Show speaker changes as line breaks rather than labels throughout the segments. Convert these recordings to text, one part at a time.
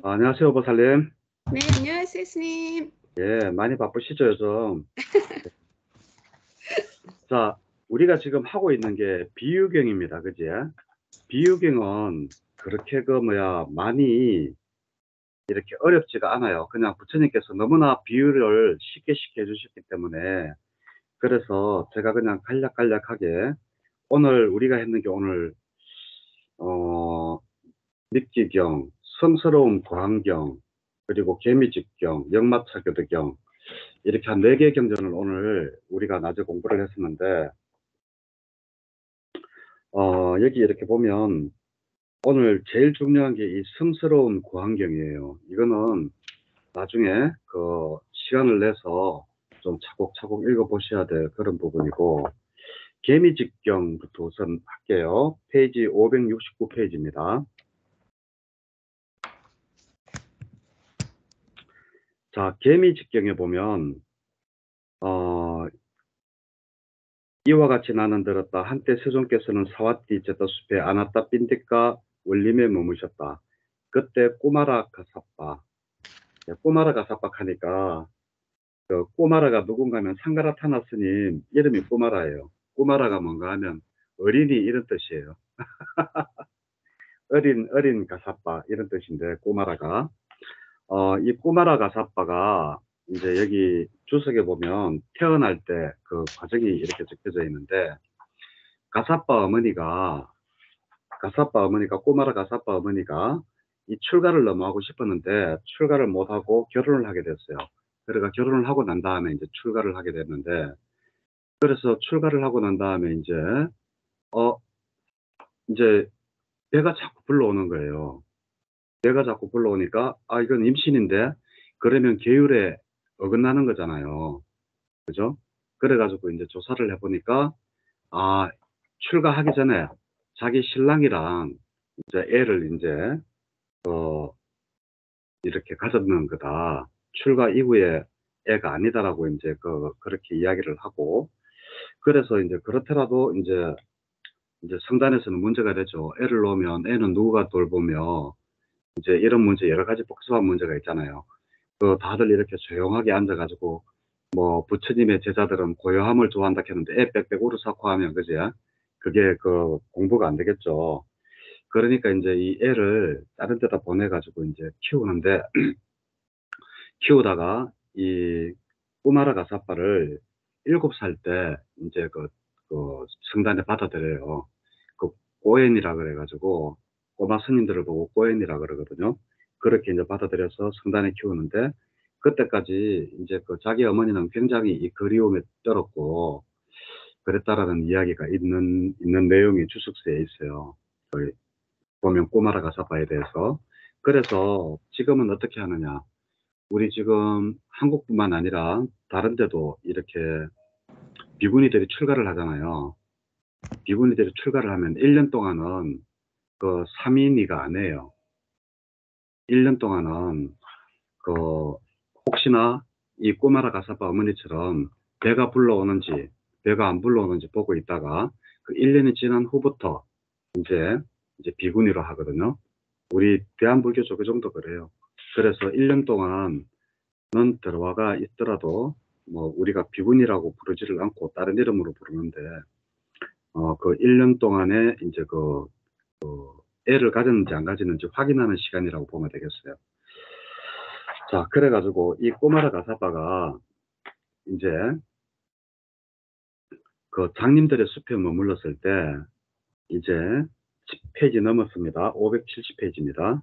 안녕하세요, 보살님.
네, 안녕하세요, 스님.
예, 많이 바쁘시죠, 요즘? 자, 우리가 지금 하고 있는 게 비유경입니다. 그지? 비유경은 그렇게 많이 이렇게 어렵지가 않아요. 그냥 부처님께서 너무나 비유를 쉽게 해주셨기 때문에 그래서 제가 그냥 간략간략하게 오늘 우리가 했는 게 오늘, 어,密기경, 성스러운 고안경, 그리고 개미집경, 역마차교도경, 이렇게 한 4개 경전을 오늘 우리가 낮에 공부를 했었는데, 여기 이렇게 보면 오늘 제일 중요한 게 이 성스러운 구안경이에요. 이거는 나중에 그 시간을 내서 좀 차곡차곡 읽어보셔야 될 그런 부분이고, 개미집경부터 우선 할게요. 페이지 569페이지입니다. 자, 개미집경에 보면 이와 같이 나는 들었다. 한때 세존께서는 사와띠 제다숲에 아나따 빈디까 원림에 머무셨다. 그때 꼬마라 가사빠. 꼬마라 가사빠 하니까 그 꼬마라가 누군가 하면 상가라타나 스님 이름이 꼬마라예요. 꼬마라가 뭔가 하면 어린이 이런 뜻이에요. 어린 가사빠 이런 뜻인데 꼬마라가 이 꼬마라 가사빠가 이제 여기 주석에 보면 태어날 때 그 과정이 이렇게 적혀져 있는데 가사빠 어머니가 꼬마라 가사빠 어머니가 이 출가를 너무 하고 싶었는데 출가를 못하고 결혼을 하게 됐어요. 그러니까 결혼을 하고 난 다음에 이제 출가를 하게 됐는데 그래서 출가를 하고 난 다음에 어 이제 배가 자꾸 불러오는 거예요. 배가 자꾸 불러오니까 이건 임신인데 그러면 계율에 어긋나는 거잖아요. 그죠? 그래가지고 이제 조사를 해보니까 출가하기 전에 자기 신랑이랑 이제 애를 이제 이렇게 가졌는 거다. 출가 이후에 애가 아니다라고 이제 그렇게 이야기를 하고, 그래서 이제 그렇더라도 이제 성단에서는 문제가 되죠. 애를 놓으면 애는 누가 돌보며, 이제 이런 문제, 여러 가지 복잡한 문제가 있잖아요. 다들 이렇게 조용하게 앉아가지고, 뭐, 부처님의 제자들은 고요함을 좋아한다 했는데, 애 빽빽 우르사고 하면, 그지? 그게 공부가 안 되겠죠. 그러니까 이제 이 애를 다른 데다 보내가지고 이제 키우는데, 키우다가 이 꼬마라 가사빠를 7살 때 이제 성단에 받아들여요. 그 꼬엔이라 그래가지고 꼬마 스님들을 보고 꼬엔이라 그러거든요. 그렇게 이제 받아들여서 성단에 키우는데 그때까지 이제 자기 어머니는 굉장히 이 그리움에 떨었고 그랬다라는 이야기가 있는 내용이 주석서에 있어요. 보면 꼬마라 가사빠에 대해서. 그래서 지금은 어떻게 하느냐. 우리 지금 한국뿐만 아니라 다른 데도 이렇게 비구니들이 출가를 하잖아요. 비구니들이 출가를 하면 1년 동안은 그 사민이가 안 해요. 1년 동안은 그 혹시나 이 꼬마라 가사바 어머니처럼 배가 불러오는지 배가 안 불러오는지 보고 있다가 그 1년이 지난 후부터 이제 비구니로 하거든요. 우리 대한불교도 그 정도 그래요. 그래서 1년 동안 들어와가 있더라도 뭐 우리가 비군이라고 부르지를 않고 다른 이름으로 부르는데 그 1년 동안에 이제 애를 가졌는지 안 가졌는지 확인하는 시간이라고 보면 되겠어요. 자, 그래가지고 이 꼬마라 가사바가 이제 그 장님들의 숲에 머물렀을 때 이제 10페이지 넘었습니다. 570페이지입니다.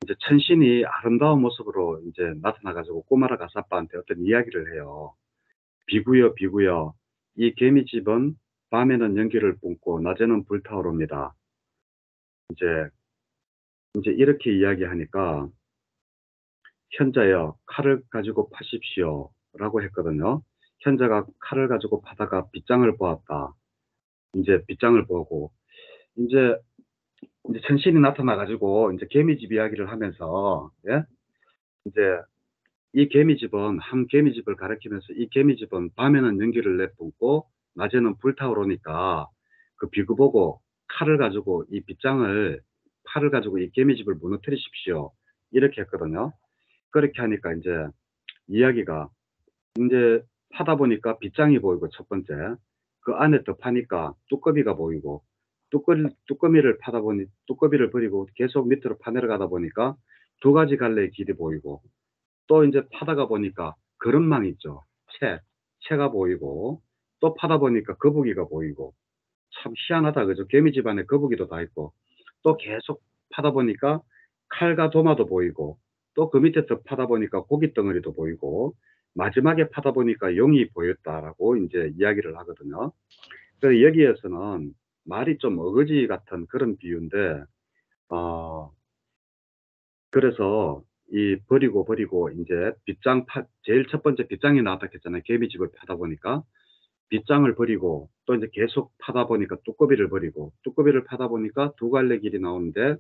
이제 천신이 아름다운 모습으로 이제 나타나가지고 꼬마라 가사바한테 어떤 이야기를 해요. 비구여 비구여 이 개미집은 밤에는 연기를 뿜고 낮에는 불타오릅니다. 이제 이렇게 이야기하니까 현자여 칼을 가지고 파십시오 라고 했거든요. 현자가 칼을 가지고 파다가 빗장을 보았다. 이제 빗장을 보고 이제 천신이 나타나가지고 이제 개미집 이야기를 하면서 예? 이제 이 개미집은 한 개미집을 가리키면서 이 개미집은 밤에는 연기를 내뿜고 낮에는 불타오르니까 그 비구 보고 칼을 가지고 이 빗장을 팔을 가지고 이 개미집을 무너뜨리십시오 이렇게 했거든요. 그렇게 하니까 이제 이야기가 이제 파다 보니까 빗장이 보이고 첫 번째 그 안에 더 파니까 뚜꺼비가 보이고 뚜꺼미를 파다 보니 뚜꺼비를 버리고 계속 밑으로 파내려가다 보니까 두 가지 갈래의 길이 보이고 또 이제 파다가 보니까 그릇망 있죠. 채가 보이고 또 파다 보니까 거북이가 보이고 참 희한하다 그죠. 개미 집안에 거북이도 다 있고 또 계속 파다 보니까 칼과 도마도 보이고 또 그 밑에 더 파다 보니까 고기 덩어리도 보이고 마지막에 파다 보니까 용이 보였다라고 이제 이야기를 하거든요. 그래서 여기에서는 말이 좀 어거지 같은 그런 비유인데 그래서 이 버리고 이제 제일 첫 번째 빗장이 나왔다 했잖아요. 개미집을 파다 보니까 빗장을 버리고 또 이제 계속 파다 보니까 뚜꺼비를 버리고 뚜꺼비를 파다 보니까 두 갈래 길이 나오는데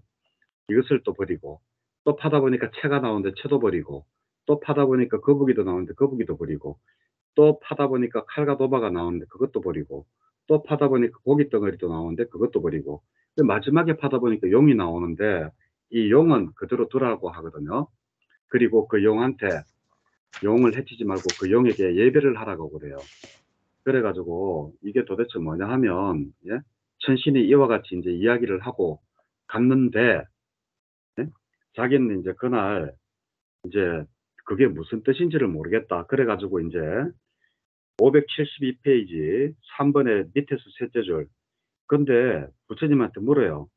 이것을 또 버리고 또 파다 보니까 채가 나오는데 채도 버리고 또 파다 보니까 거북이도 나오는데 거북이도 버리고 또 파다 보니까 칼과 도마가 나오는데 그것도 버리고 또 파다 보니까 고기 덩어리도 나오는데 그것도 버리고 마지막에 파다 보니까 용이 나오는데 이 용은 그대로 두라고 하거든요. 그리고 그 용한테 용을 해치지 말고 그 용에게 예배를 하라고 그래요. 그래가지고 이게 도대체 뭐냐 하면 예? 천신이 이와 같이 이제 이야기를 하고 갔는데 예? 자기는 이제 그날 이제 그게 무슨 뜻인지를 모르겠다. 그래가지고 이제 572페이지 3번의 밑에서 셋째 줄. 근데 부처님한테 물어요.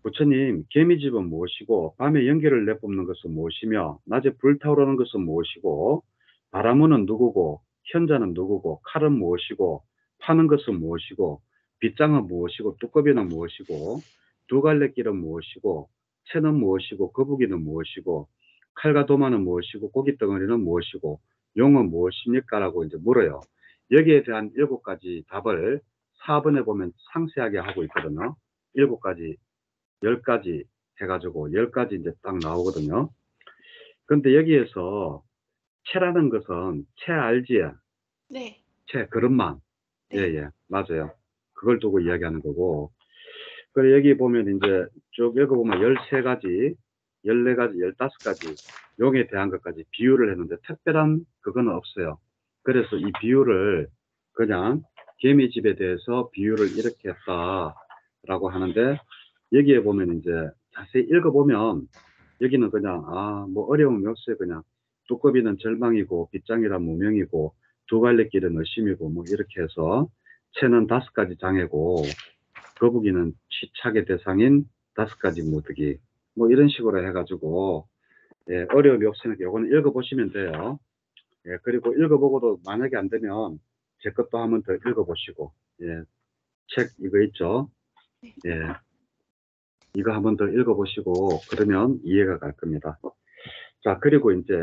부처님, 개미집은 무엇이고 밤에 연기를 내뿜는 것은 무엇이며 낮에 불타오르는 것은 무엇이고 바라무는 누구고 현자는 누구고 칼은 무엇이고 파는 것은 무엇이고 빗장은 무엇이고 두꺼비는 무엇이고 두 갈래 길은 무엇이고 채는 무엇이고 거북이는 무엇이고 칼과 도마는 무엇이고 고기 덩어리는 무엇이고 용은 무엇입니까? 라고 이제 물어요. 여기에 대한 7가지 답을 4번에 보면 상세하게 하고 있거든요. 7가지 10가지 해가지고 10가지 이제 딱 나오거든요. 근데 여기에서 채라는 것은 채 알지?
네.
채 그릇망.
네.
예, 맞아요. 그걸 두고 이야기하는 거고. 그래 여기 보면 이제 쭉 읽어보면 13가지, 14가지, 15가지 용에 대한 것까지 비유를 했는데 특별한 그거는 없어요. 그래서 이 비유를 그냥 개미집에 대해서 비유를 이렇게 했다라고 하는데 여기에 보면 이제 자세히 읽어보면 여기는 그냥 뭐 어려움이 없어요. 그냥 두꺼비는 절망이고 빗장이란 무명이고 두 갈래 길은 의심이고 뭐 이렇게 해서 채는 5가지 장애고 거북이는 취착의 대상인 5가지 무득이 뭐 이런 식으로 해가지고 예, 어려움이 없으니까 요거는 읽어보시면 돼요. 예, 그리고 읽어보고도 만약에 안 되면 제 것도 한번 더 읽어보시고 예, 책 이거 있죠. 예, 이거 한번 더 읽어보시고 그러면 이해가 갈 겁니다. 자, 그리고 이제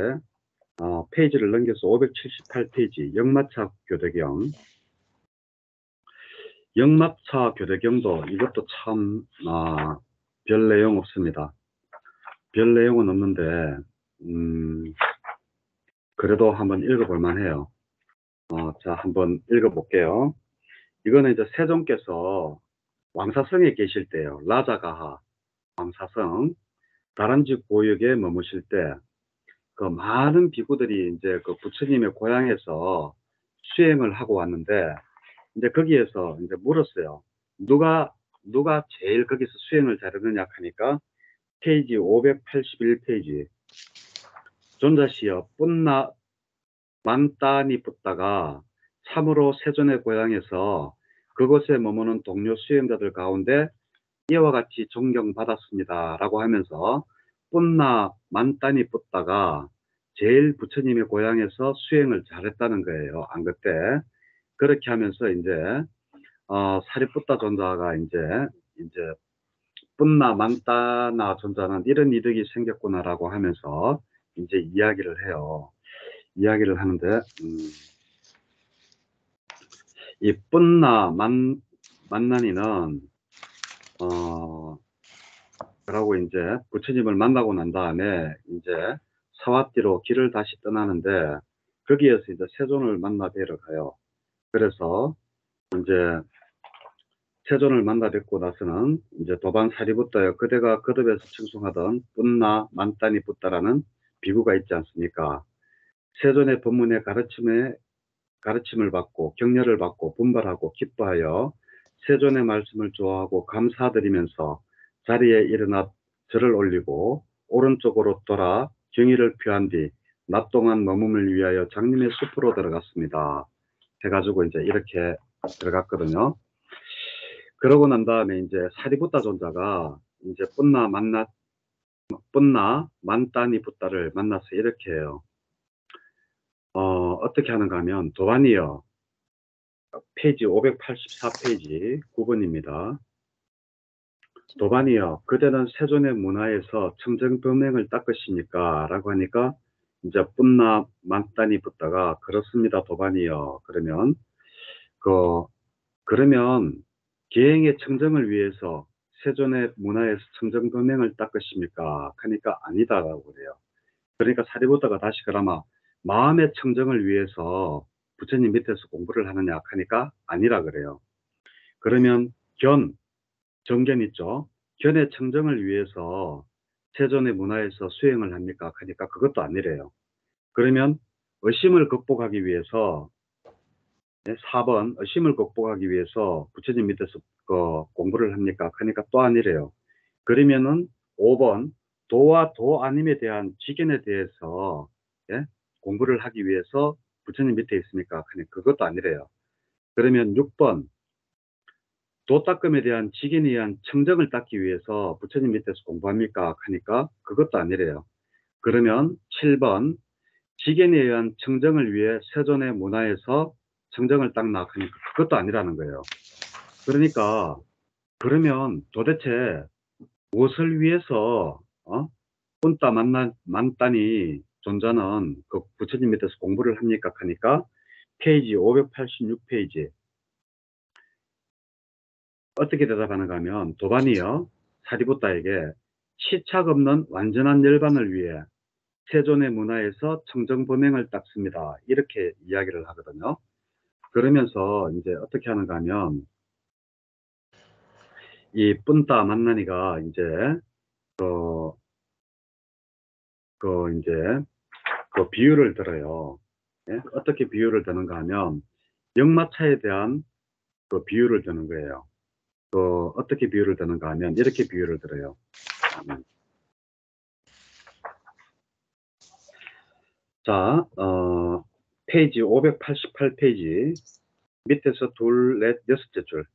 페이지를 넘겨서 578페이지 역마차 교대경. 역마차 교대경도 이것도 참 별 내용 없습니다. 별 내용은 없는데 그래도 한번 읽어볼 만해요. 자, 한번 읽어볼게요. 이거는 이제 세종께서 왕사성에 계실 때요. 라자가하 왕사성 다람쥐 고역에 머무실 때 그 많은 비구들이 이제 그 부처님의 고향에서 수행을 하고 왔는데 이제 거기에서 이제 물었어요. 누가 제일 거기서 수행을 잘했느냐 하니까 페이지 581페이지 존자시여 뿐나 만단이 붙다가 참으로 세존의 고향에서 그곳에 머무는 동료 수행자들 가운데 이와 같이 존경받았습니다. 라고 하면서 뿐나 만단이 붙다가 제일 부처님의 고향에서 수행을 잘했다는 거예요. 안 그때. 그렇게 하면서 이제 사리뿌따 존자가 이제 뿐나 만따나 존자는 이런 이득이 생겼구나라고 하면서 이제 이야기를 해요. 이야기를 하는데 이 뿐나 만난이는 그러고 이제 부처님을 만나고 난 다음에 이제 사와띠로 길을 다시 떠나는데 거기에서 이제 세존을 만나 뵈러 가요. 그래서 이제 세존을 만나 뵙고 나서는 이제 도반 사리부터요. 그대가 거듭에서 청송하던 뿐나 만단이 붙다라는 비구가 있지 않습니까? 세존의 법문의 가르침을 받고 격려를 받고 분발하고 기뻐하여 세존의 말씀을 좋아하고 감사드리면서 자리에 일어나 절을 올리고 오른쪽으로 돌아 경의를 표한 뒤 낮 동안 머금을 위하여 장님의 숲으로 들어갔습니다. 해가지고 이제 이렇게 들어갔거든요. 그러고 난 다음에 이제 사리부타 존자가 이제 뿐나 만따니 붓다를 만나서 이렇게 해요. 어떻게 하는가 하면 도반이요. 페이지 584페이지 9번입니다. 도반이요. 그대는 세존의 문화에서 청정병행을 닦으십니까? 라고 하니까 이제 뿐나 만따니 붓다가 그렇습니다. 도반이요. 그러면 계행의 청정을 위해서 세존의 문화에서 청정병행을 닦으십니까? 하니까 아니다라고 그래요. 그러니까 사리부타가 다시 그러면 마음의 청정을 위해서 부처님 밑에서 공부를 하느냐 하니까 아니라 그래요. 그러면 정견 있죠. 견의 청정을 위해서 세존의 문화에서 수행을 합니까? 하니까 그것도 아니래요. 그러면 의심을 극복하기 위해서 4번 의심을 극복하기 위해서 부처님 밑에서 공부를 합니까? 하니까 또 아니래요. 그러면은 5번 도와 도 아님에 대한 지견에 대해서 공부를 하기 위해서 부처님 밑에 있습니까? 하니 그것도 아니래요. 그러면 6번 도닦음에 대한 지견에 의한 청정을 닦기 위해서 부처님 밑에서 공부합니까? 하니까 그것도 아니래요. 그러면 7번 지견에 의한 청정을 위해 세존의 문화에서 청정을 닦나 하니까 그것도 아니라는 거예요. 그러니까 그러면 도대체 무엇을 위해서 뿐따 만따니 존자는 그 부처님 밑에서 공부를 합니까? 하니까 페이지 586페이지 어떻게 대답하는가 하면 도반이요 사리부타에게 치착 없는 완전한 열반을 위해 세존의 문화에서 청정범행을 닦습니다. 이렇게 이야기를 하거든요. 그러면서 이제 어떻게 하는가 하면 이 뿐따 만나니가 이제 이제 그 비유를 들어요. 어떻게 비유를 드는가 하면 역마차에 대한 그 비유를 드는 거예요. 어떻게 비유를 드는가 하면 이렇게 비유를 들어요. 자, 페이지 588페이지 밑에서 둘, 넷, 여섯째 줄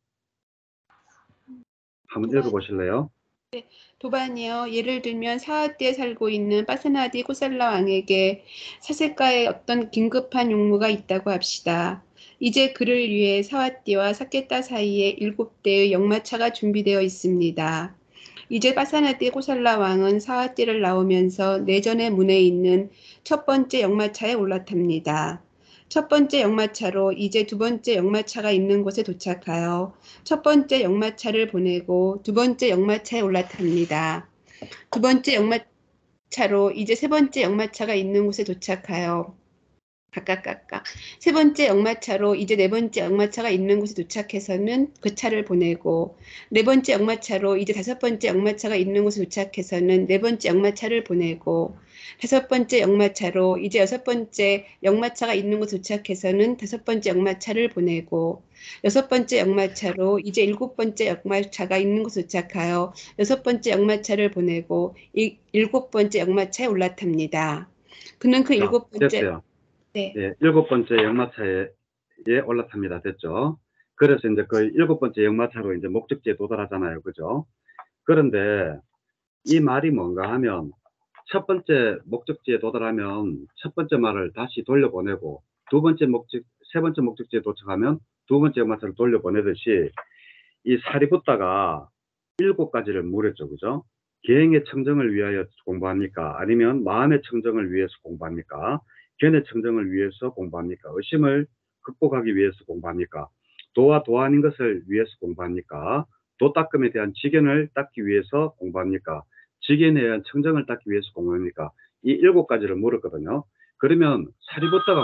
한번 읽어보실래요?
네, 도반이요. 예를 들면 사화띠에 살고 있는 빠사나디 코살라 왕에게 사색가에 어떤 긴급한 용무가 있다고 합시다. 이제 그를 위해 사화띠와 사케타 사이에 7대의 역마차가 준비되어 있습니다. 이제 빠사나띠 코살라 왕은 사화띠를 나오면서 내전의 문에 있는 첫 번째 역마차에 올라탑니다. 첫 번째 역마차로 이제 두 번째 역마차가 있는 곳에 도착하여 첫 번째 역마차를 보내고 두 번째 역마차에 올라탑니다. 두 번째 역마차로 이제 세 번째 역마차가 있는 곳에 도착하여 세 번째 역마차로 이제 네 번째 역마차가 있는 곳에 도착해서는 그 차를 보내고 네 번째 역마차로 이제 다섯 번째 역마차가 있는 곳에 도착해서는 네 번째 역마차를 보내고 다섯 번째 역마차로 이제 여섯 번째 역마차가 있는 곳에 도착해서는 다섯 번째 역마차를 보내고 여섯 번째 역마차로 이제 일곱 번째 역마차가 있는 곳에 도착하여 여섯 번째 역마차를 보내고 일곱 번째 역마차에 올라탑니다. 그는 그 일곱 번째
됐어요.
네.
예, 7번째 역마차에 올라탑니다. 됐죠? 그래서 이제 그 7번째 역마차로 이제 목적지에 도달하잖아요. 그죠? 그런데 이 말이 뭔가 하면 첫 번째 목적지에 도달하면 첫 번째 말을 다시 돌려보내고 세 번째 목적지에 도착하면 두 번째 역마차를 돌려보내듯이 이 사리부타가 7가지를 물었죠. 그죠? 계행의 청정을 위하여 공부합니까? 아니면 마음의 청정을 위해서 공부합니까? 견의 청정을 위해서 공부합니까? 의심을 극복하기 위해서 공부합니까? 도와 도 아닌 것을 위해서 공부합니까? 도닦음에 대한 지견을 닦기 위해서 공부합니까? 지견에 대한 청정을 닦기 위해서 공부합니까? 이 7가지를 물었거든요. 그러면 사리부타가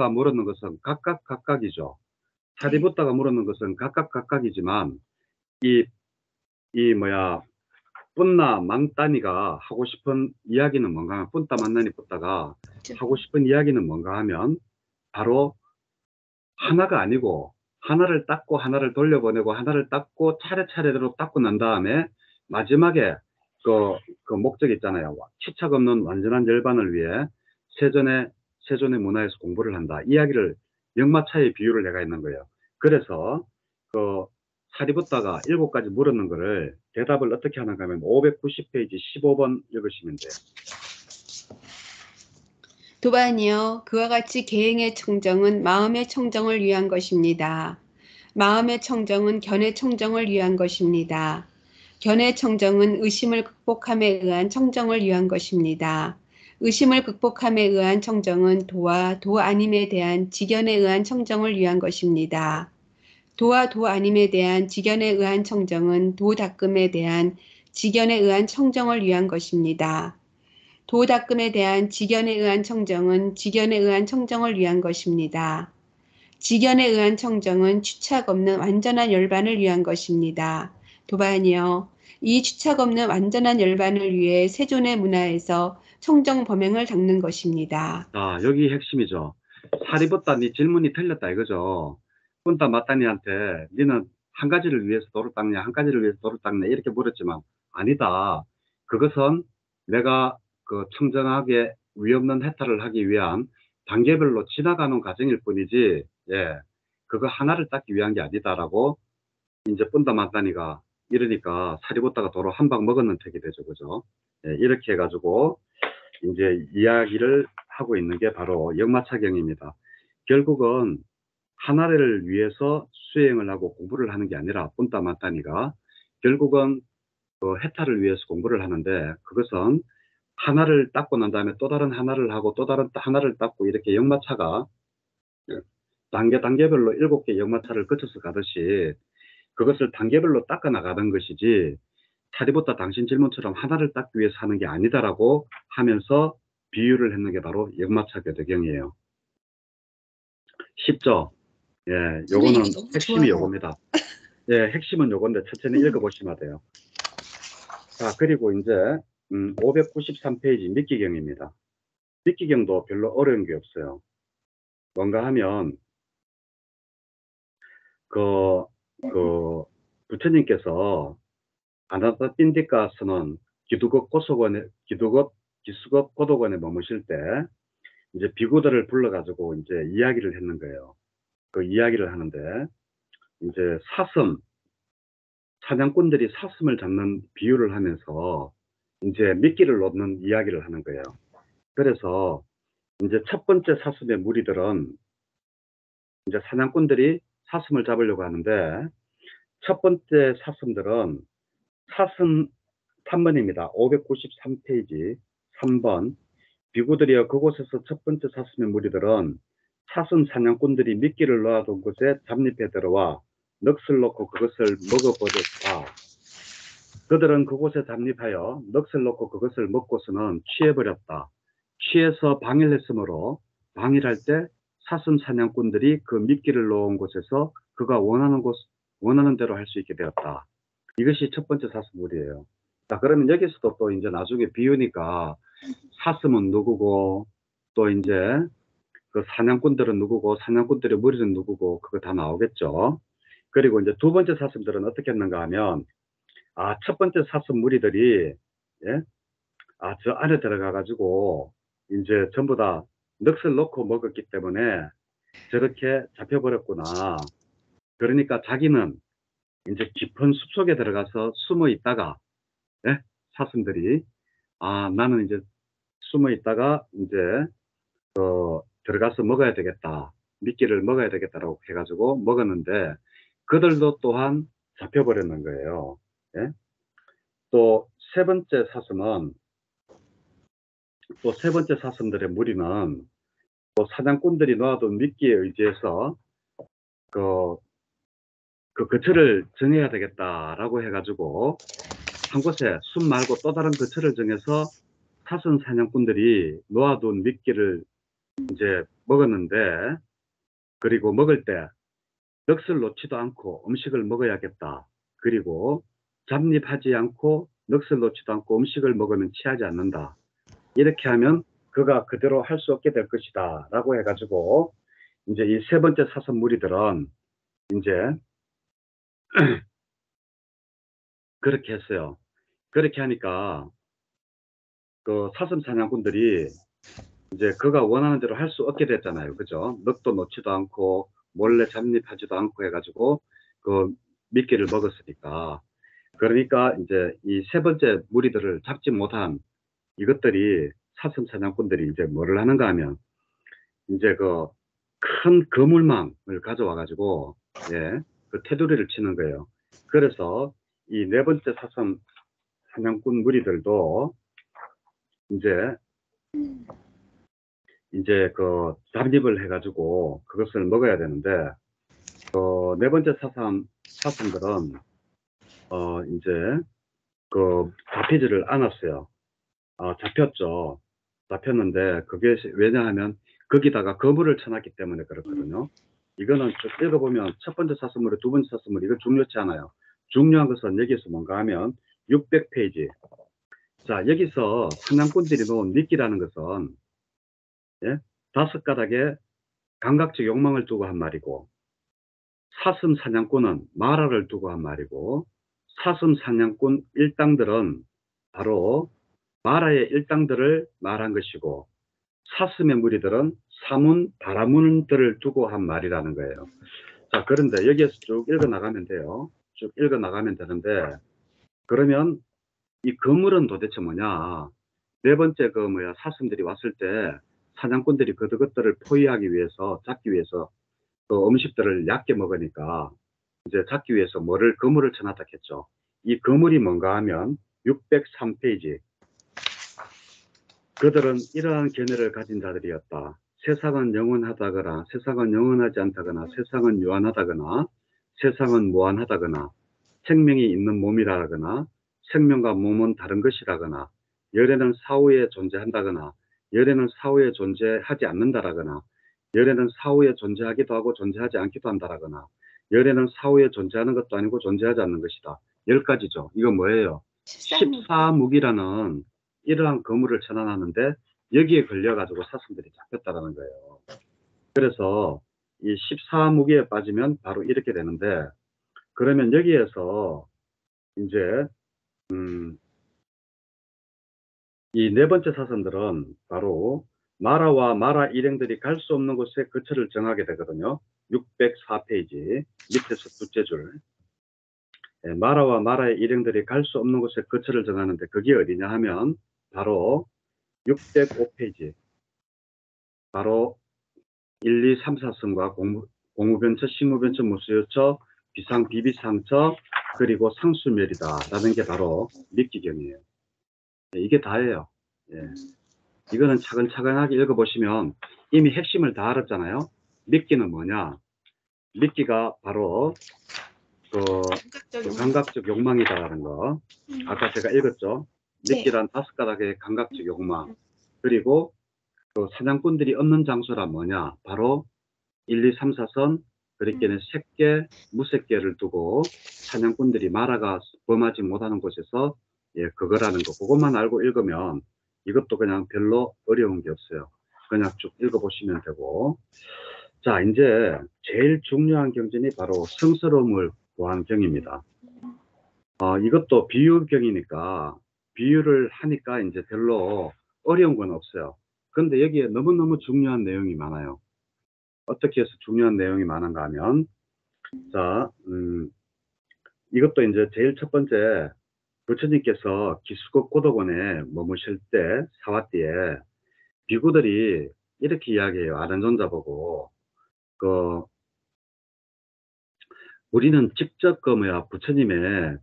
물었는 것은 각각이죠. 살이 붙다가 물었는 것은 각각이지만 이 뭐야 뿜나 망따니가 하고 싶은 이야기는 뭔가 뿜따 만나니 붙다가 하고 싶은 이야기는 뭔가 하면 바로 하나가 아니고 하나를 닦고 하나를 돌려보내고 하나를 닦고 차례차례대로 닦고 난 다음에 마지막에 그 목적 있잖아요. 치착 없는 완전한 열반을 위해 세존의 문화에서 공부를 한다. 이야기를 역마차의 비유를 내가 있는 거예요. 그래서 그 사리붓다가 7가지 물었는 거를 대답을 어떻게 하는가 하면 590페이지 15번 읽으시면 돼요.
도반이요. 그와 같이 계행의 청정은 마음의 청정을 위한 것입니다. 마음의 청정은 견의 청정을 위한 것입니다. 견의 청정은 의심을 극복함에 의한 청정을 위한 것입니다. 의심을 극복함에 의한 청정은 도와 도 아님에 대한 지견에 의한 청정을 위한 것입니다. 도와 도 아님에 대한 지견에 의한 청정은 도 닦음에 대한 지견에 의한 청정을 위한 것입니다. 도 닦음에 대한 지견에 의한 청정은 지견에 의한 청정을 위한 것입니다. 지견에 의한 청정은 추착 없는 완전한 열반을 위한 것입니다. 도반이요. 이 추착 없는 완전한 열반을 위해 세존의 문화에서 청정 범행을 닦는 것입니다.
자, 여기 핵심이죠. 사리붓다 네 질문이 틀렸다 이거죠. 꾼따 맞다니한테 니는 한 가지를 위해서 도를 닦냐 한 가지를 위해서 도를 닦냐 이렇게 물었지만 아니다. 그것은 내가 그 청정하게 위없는 해탈을 하기 위한 단계별로 지나가는 과정일 뿐이지 그거 하나를 닦기 위한 게 아니다라고 이제 꾼따 맞다니가 이러니까 사리붓다가 도로 한 방 먹었는 택이 되죠. 그죠? 이렇게 해가지고 이제 이야기를 하고 있는 게 바로 역마차경입니다. 결국은 하나를 위해서 수행을 하고 공부를 하는 게 아니라 뿜따 맞다니가 결국은 그 해탈을 위해서 공부를 하는데 그것은 하나를 닦고 난 다음에 또 다른 하나를 하고 또 다른 하나를 닦고 이렇게 역마차가 단계별로 7개 역마차를 거쳐서 가듯이 그것을 단계별로 닦아 나가는 것이지 사리붓다 당신 질문처럼 하나를 닦기 위해서 하는 게 아니다라고 하면서 비유를 했는 게 바로 역마차 교대경이에요. 쉽죠? 예, 요거는 핵심이 요겁니다. 예, 핵심은 요건데 천천히 읽어보시면 돼요. 자, 그리고 이제 593페이지 미끼경입니다. 미끼경도 별로 어려운 게 없어요. 뭔가 하면 부처님께서 아나타 핀디카스는 기수급 고도관에 머무실 때 이제 비구들을 불러가지고 이제 이야기를 했는 거예요. 그 이야기를 하는데 이제 사냥꾼들이 사슴을 잡는 비유를 하면서 이제 미끼를 놓는 이야기를 하는 거예요. 그래서 이제 첫 번째 사슴의 무리들은 이제 사냥꾼들이 사슴을 잡으려고 하는데 첫 번째 사슴들은 사슴 3번입니다. 593페이지 3번 비구들이여 그곳에서 첫 번째 사슴의 무리들은 사슴 사냥꾼들이 미끼를 놓아둔 곳에 잡잎에 들어와 넋을 놓고 그것을 먹어버렸다. 그들은 그곳에 잠입하여 넋을 놓고 그것을 먹고서는 취해버렸다. 취해서 방일했으므로 방일할 때 사슴 사냥꾼들이 그 미끼를 놓은 곳에서 그가 원하는 대로 할 수 있게 되었다. 이것이 첫 번째 사슴물이에요. 자, 그러면 여기서도 또 이제 나중에 비우니까 사슴은 누구고 또 이제 그 사냥꾼들은 누구고 사냥꾼들의 무리는 누구고 그거 다 나오겠죠. 그리고 이제 두 번째 사슴들은 어떻게 했는가 하면 첫 번째 사슴 무리들이 저 안에 들어가 가지고 이제 전부 다 넋을 놓고 먹었기 때문에 저렇게 잡혀버렸구나. 그러니까 자기는 이제 깊은 숲속에 들어가서 숨어 있다가 사슴들이 나는 이제 숨어 있다가 이제 들어가서 먹어야 되겠다. 미끼를 먹어야 되겠다라고 해가지고 먹었는데 그들도 또한 잡혀버렸는 거예요. 또 세 번째 사슴들의 무리는 또 사냥꾼들이 놓아둔 미끼에 의지해서 그 거처를 정해야 되겠다라고 해가지고 한 곳에 숲 말고 또 다른 거처를 정해서 사슴 사냥꾼들이 놓아둔 미끼를 이제 먹었는데 그리고 먹을 때 넋을 놓지도 않고 음식을 먹어야겠다. 그리고 잡립하지 않고 넋을 놓지도 않고 음식을 먹으면 취하지 않는다. 이렇게 하면 그가 그대로 할 수 없게 될 것이다. 라고 해가지고 이제 이 세 번째 사선 무리들은 이제 그렇게 했어요. 그렇게 하니까 그 사슴 사냥꾼들이 이제 그가 원하는 대로 할 수 없게 됐잖아요. 그죠? 넋도 놓지도 않고 몰래 잠입하지도 않고 해가지고 그 미끼를 먹었으니까. 그러니까 이제 이 세 번째 무리들을 잡지 못한 이것들이 사슴 사냥꾼들이 이제 뭐를 하는가 하면 이제 그 큰 그물망을 가져와가지고 예, 그 테두리를 치는 거예요. 그래서 이 네 번째 사슴 사냥꾼 무리들도 이제 그 잠입을 해가지고 그것을 먹어야 되는데 네 번째 사슴들은 이제 그 잡히지를 않았어요. 잡혔죠. 잡혔는데 그게 왜냐하면 거기다가 거물을 쳐놨기 때문에 그렇거든요. 이거는 쭉 읽어보면 첫 번째 사슴물에 두 번째 사슴물 이거 중요치 않아요. 중요한 것은 여기서 뭔가 하면 600페이지. 자, 여기서 사냥꾼들이 놓은 미끼라는 것은 예? 5가닥의 감각적 욕망을 두고 한 말이고 사슴 사냥꾼은 마라를 두고 한 말이고 사슴 사냥꾼 일당들은 바로 마라의 일당들을 말한 것이고 사슴의 무리들은 사문, 바라문들을 두고 한 말이라는 거예요. 자, 그런데 여기에서 쭉 읽어 나가면 돼요. 쭉 읽어 나가면 되는데 그러면 이 그물은 도대체 뭐냐? 네 번째 그 뭐야 사슴들이 왔을 때 사냥꾼들이 그것들을 포위하기 위해서 잡기 위해서 그 음식들을 얕게 먹으니까 이제 잡기 위해서 뭐를 그물을 쳐놨다 했죠. 이 그물이 뭔가 하면 603페이지. 그들은 이러한 견해를 가진 자들이었다. 세상은 영원하다거나 세상은 영원하지 않다거나 세상은 유한하다거나 세상은 무한하다거나 생명이 있는 몸이라거나 생명과 몸은 다른 것이라거나 열에는 사후에 존재한다거나 열에는 사후에 존재하지 않는다라거나 열에는 사후에 존재하기도 하고 존재하지 않기도 한다라거나 열에는 사후에 존재하는 것도 아니고 존재하지 않는 것이다. 10가지죠. 이거 뭐예요? 14무기라는 이러한 거물을 쳐놔놨는데 여기에 걸려가지고 사슴들이 잡혔다라는 거예요. 그래서 이 14무기에 빠지면 바로 이렇게 되는데 그러면 여기에서 이제 이 네 번째 사선들은 바로 마라와 마라 일행들이 갈 수 없는 곳에 거처를 정하게 되거든요. 604페이지 밑에서 둘째 줄. 예, 마라와 마라의 일행들이 갈 수 없는 곳에 거처를 정하는데 그게 어디냐 하면 바로 605페이지. 바로 1, 2, 3, 4선과 공무변처, 식무변처, 무수요처, 비상, 비비상처, 그리고 상수멸이다라는 게 바로 미끼경이에요. 네, 이게 다예요. 예. 이거는 차근차근하게 읽어보시면 이미 핵심을 다 알았잖아요. 미끼는 뭐냐? 미끼가 바로 그 감각적 욕망이다라는 거. 아까 제가 읽었죠. 미끼란 5가닥의 감각적 욕망. 그리고 그 사냥꾼들이 없는 장소란 뭐냐? 바로 1, 2, 3, 4선 그렇게는 새끼, 무새끼를 두고 사냥꾼들이 마라가 범하지 못하는 곳에서 예, 그거라는 거. 그것만 알고 읽으면 이것도 그냥 별로 어려운 게 없어요. 그냥 쭉 읽어보시면 되고. 자, 이제 제일 중요한 경전이 바로 성스러움을 구한 경입니다. 이것도 비유경이니까 비유를 하니까 이제 별로 어려운 건 없어요. 근데 여기에 너무너무 중요한 내용이 많아요. 어떻게 해서 중요한 내용이 많은가 하면, 자, 이것도 이제 제일 첫 번째, 부처님께서 기수국 고덕원에 머무실 때, 사화띠에, 비구들이 이렇게 이야기해요. 아련존자 보고, 그, 우리는 직접 부처님의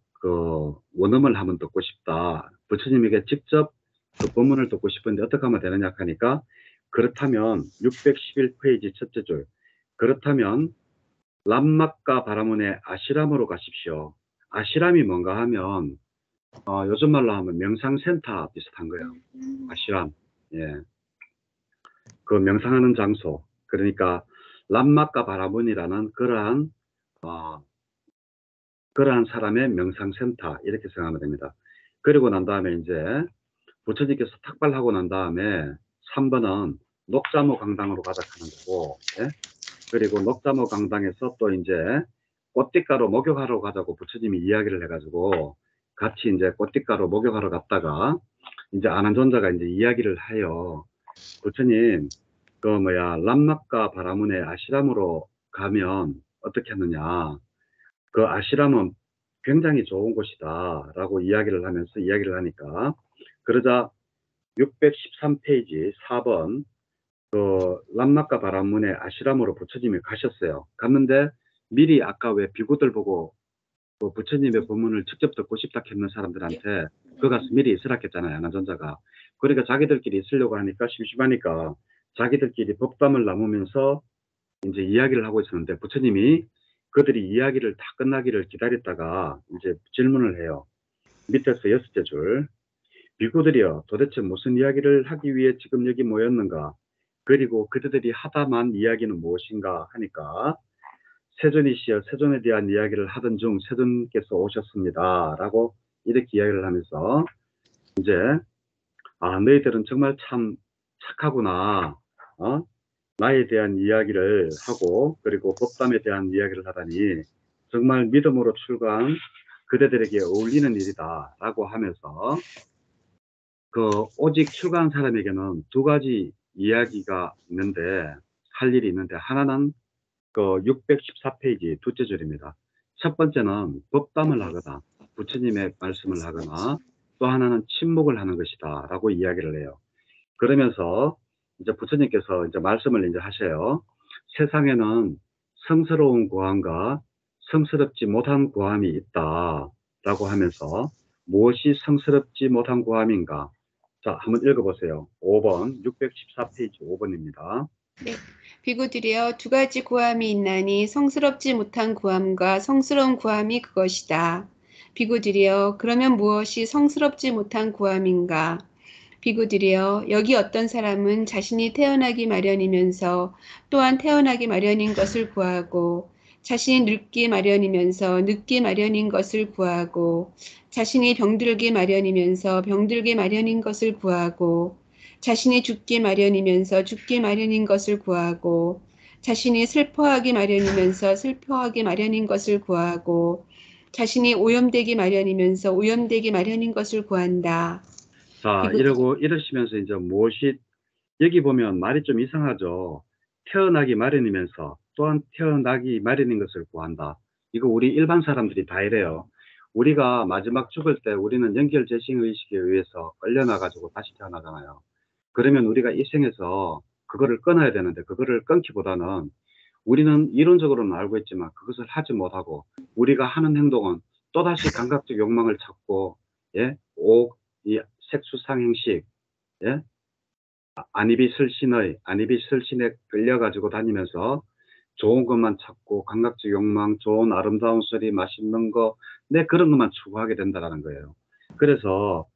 원음을 한번 듣고 싶다. 부처님에게 직접 그 법문을 듣고 싶은데 어떻게 하면 되느냐 하니까, 그렇다면 611페이지 첫째 줄, 그렇다면 람막과 바라문의 아시람으로 가십시오. 아시람이 뭔가 하면 요즘 말로 하면 명상센터 비슷한 거예요. 아시람. 예. 그 명상하는 장소. 그러니까 람막과 바라문이라는 그러한 그러한 사람의 명상센터 이렇게 생각하면 됩니다. 그리고 난 다음에 이제 부처님께서 탁발하고 난 다음에 3번은 녹자모 강당으로 가자 하는 거고, 예? 그리고 녹자모 강당에서 또 이제 꽃띠가로 목욕하러 가자고 부처님이 이야기를 해가지고 같이 이제 꽃띠가로 목욕하러 갔다가 이제 아난존자가 이제 이야기를 해요. 부처님, 그 뭐야 람막가 바라문의 아시람으로 가면 어떻게 하느냐? 그 아시람은 굉장히 좋은 곳이다 라고 이야기를 하면서 이야기를 하니까 그러자 613페이지 4번 그 람막가 바라문의 아시람으로 부처님이 가셨어요. 갔는데 미리 아까 왜 비구들 보고 그 부처님의 법문을 직접 듣고 싶다 했는 사람들한테 그 가서 미리 있으라 했잖아요. 아나존자가. 그러니까 자기들끼리 있으려고 하니까 심심하니까 자기들끼리 법담을 나누면서 이제 이야기를 하고 있었는데 부처님이 그들이 이야기를 다 끝나기를 기다렸다가 이제 질문을 해요. 밑에서 6째 줄. 비구들이여 도대체 무슨 이야기를 하기 위해 지금 여기 모였는가? 그리고 그들이 하다만 이야기는 무엇인가 하니까 세존이시여 세존에 대한 이야기를 하던 중 세존께서 오셨습니다. 라고 이렇게 이야기를 하면서 이제 너희들은 정말 참 착하구나. 나에 대한 이야기를 하고 그리고 법담에 대한 이야기를 하다니 정말 믿음으로 출가한 그대들에게 어울리는 일이다 라고 하면서 그 오직 출가한 사람에게는 두 가지 이야기가 있는데 할 일이 있는데 하나는 그 614페이지 둘째 줄입니다. 첫 번째는 법담을 하거나 부처님의 말씀을 하거나 또 하나는 침묵을 하는 것이다 라고 이야기를 해요. 그러면서 이제 부처님께서 이제 말씀을 이제 하셔요. 세상에는 성스러운 고함과 성스럽지 못한 고함이 있다 라고 하면서 무엇이 성스럽지 못한 고함인가? 자, 한번 읽어보세요. 5번, 614페이지 5번입니다.
네. 비구들이여 두 가지 고함이 있나니 성스럽지 못한 고함과 성스러운 고함이 그것이다. 비구들이여 그러면 무엇이 성스럽지 못한 고함인가? 비구들이여 여기 어떤 사람은 자신이 태어나기 마련이면서 또한 태어나기 마련인 것을 구하고 자신이 늙기 마련이면서 늙기 마련인 것을 구하고 자신이 병들기 마련이면서 병들기 마련인 것을 구하고 자신이 죽기 마련이면서 죽기 마련인 것을 구하고 자신이 슬퍼하기 마련이면서 슬퍼하기 마련인 것을 구하고 자신이 오염되기 마련이면서 오염되기 마련인 것을 구한다.
자, 이러시면서 이제 무엇이, 여기 보면 말이 좀 이상하죠. 태어나기 마련이면서 또한 태어나기 마련인 것을 구한다. 이거 우리 일반 사람들이 다 이래요. 우리가 마지막 죽을 때 우리는 연결재생의식에 의해서 끌려나가지고 다시 태어나잖아요. 그러면 우리가 이 생에서 그거를 끊어야 되는데 그거를 끊기보다는 우리는 이론적으로는 알고 있지만 그것을 하지 못하고 우리가 하는 행동은 또다시 감각적 욕망을 찾고 예? 이 색수상행식 예? 안이비설신에 끌려가지고 다니면서 좋은 것만 찾고 감각적 욕망, 좋은 아름다운 소리, 맛있는 거, 그런 것만 추구하게 된다는 거예요. 그래서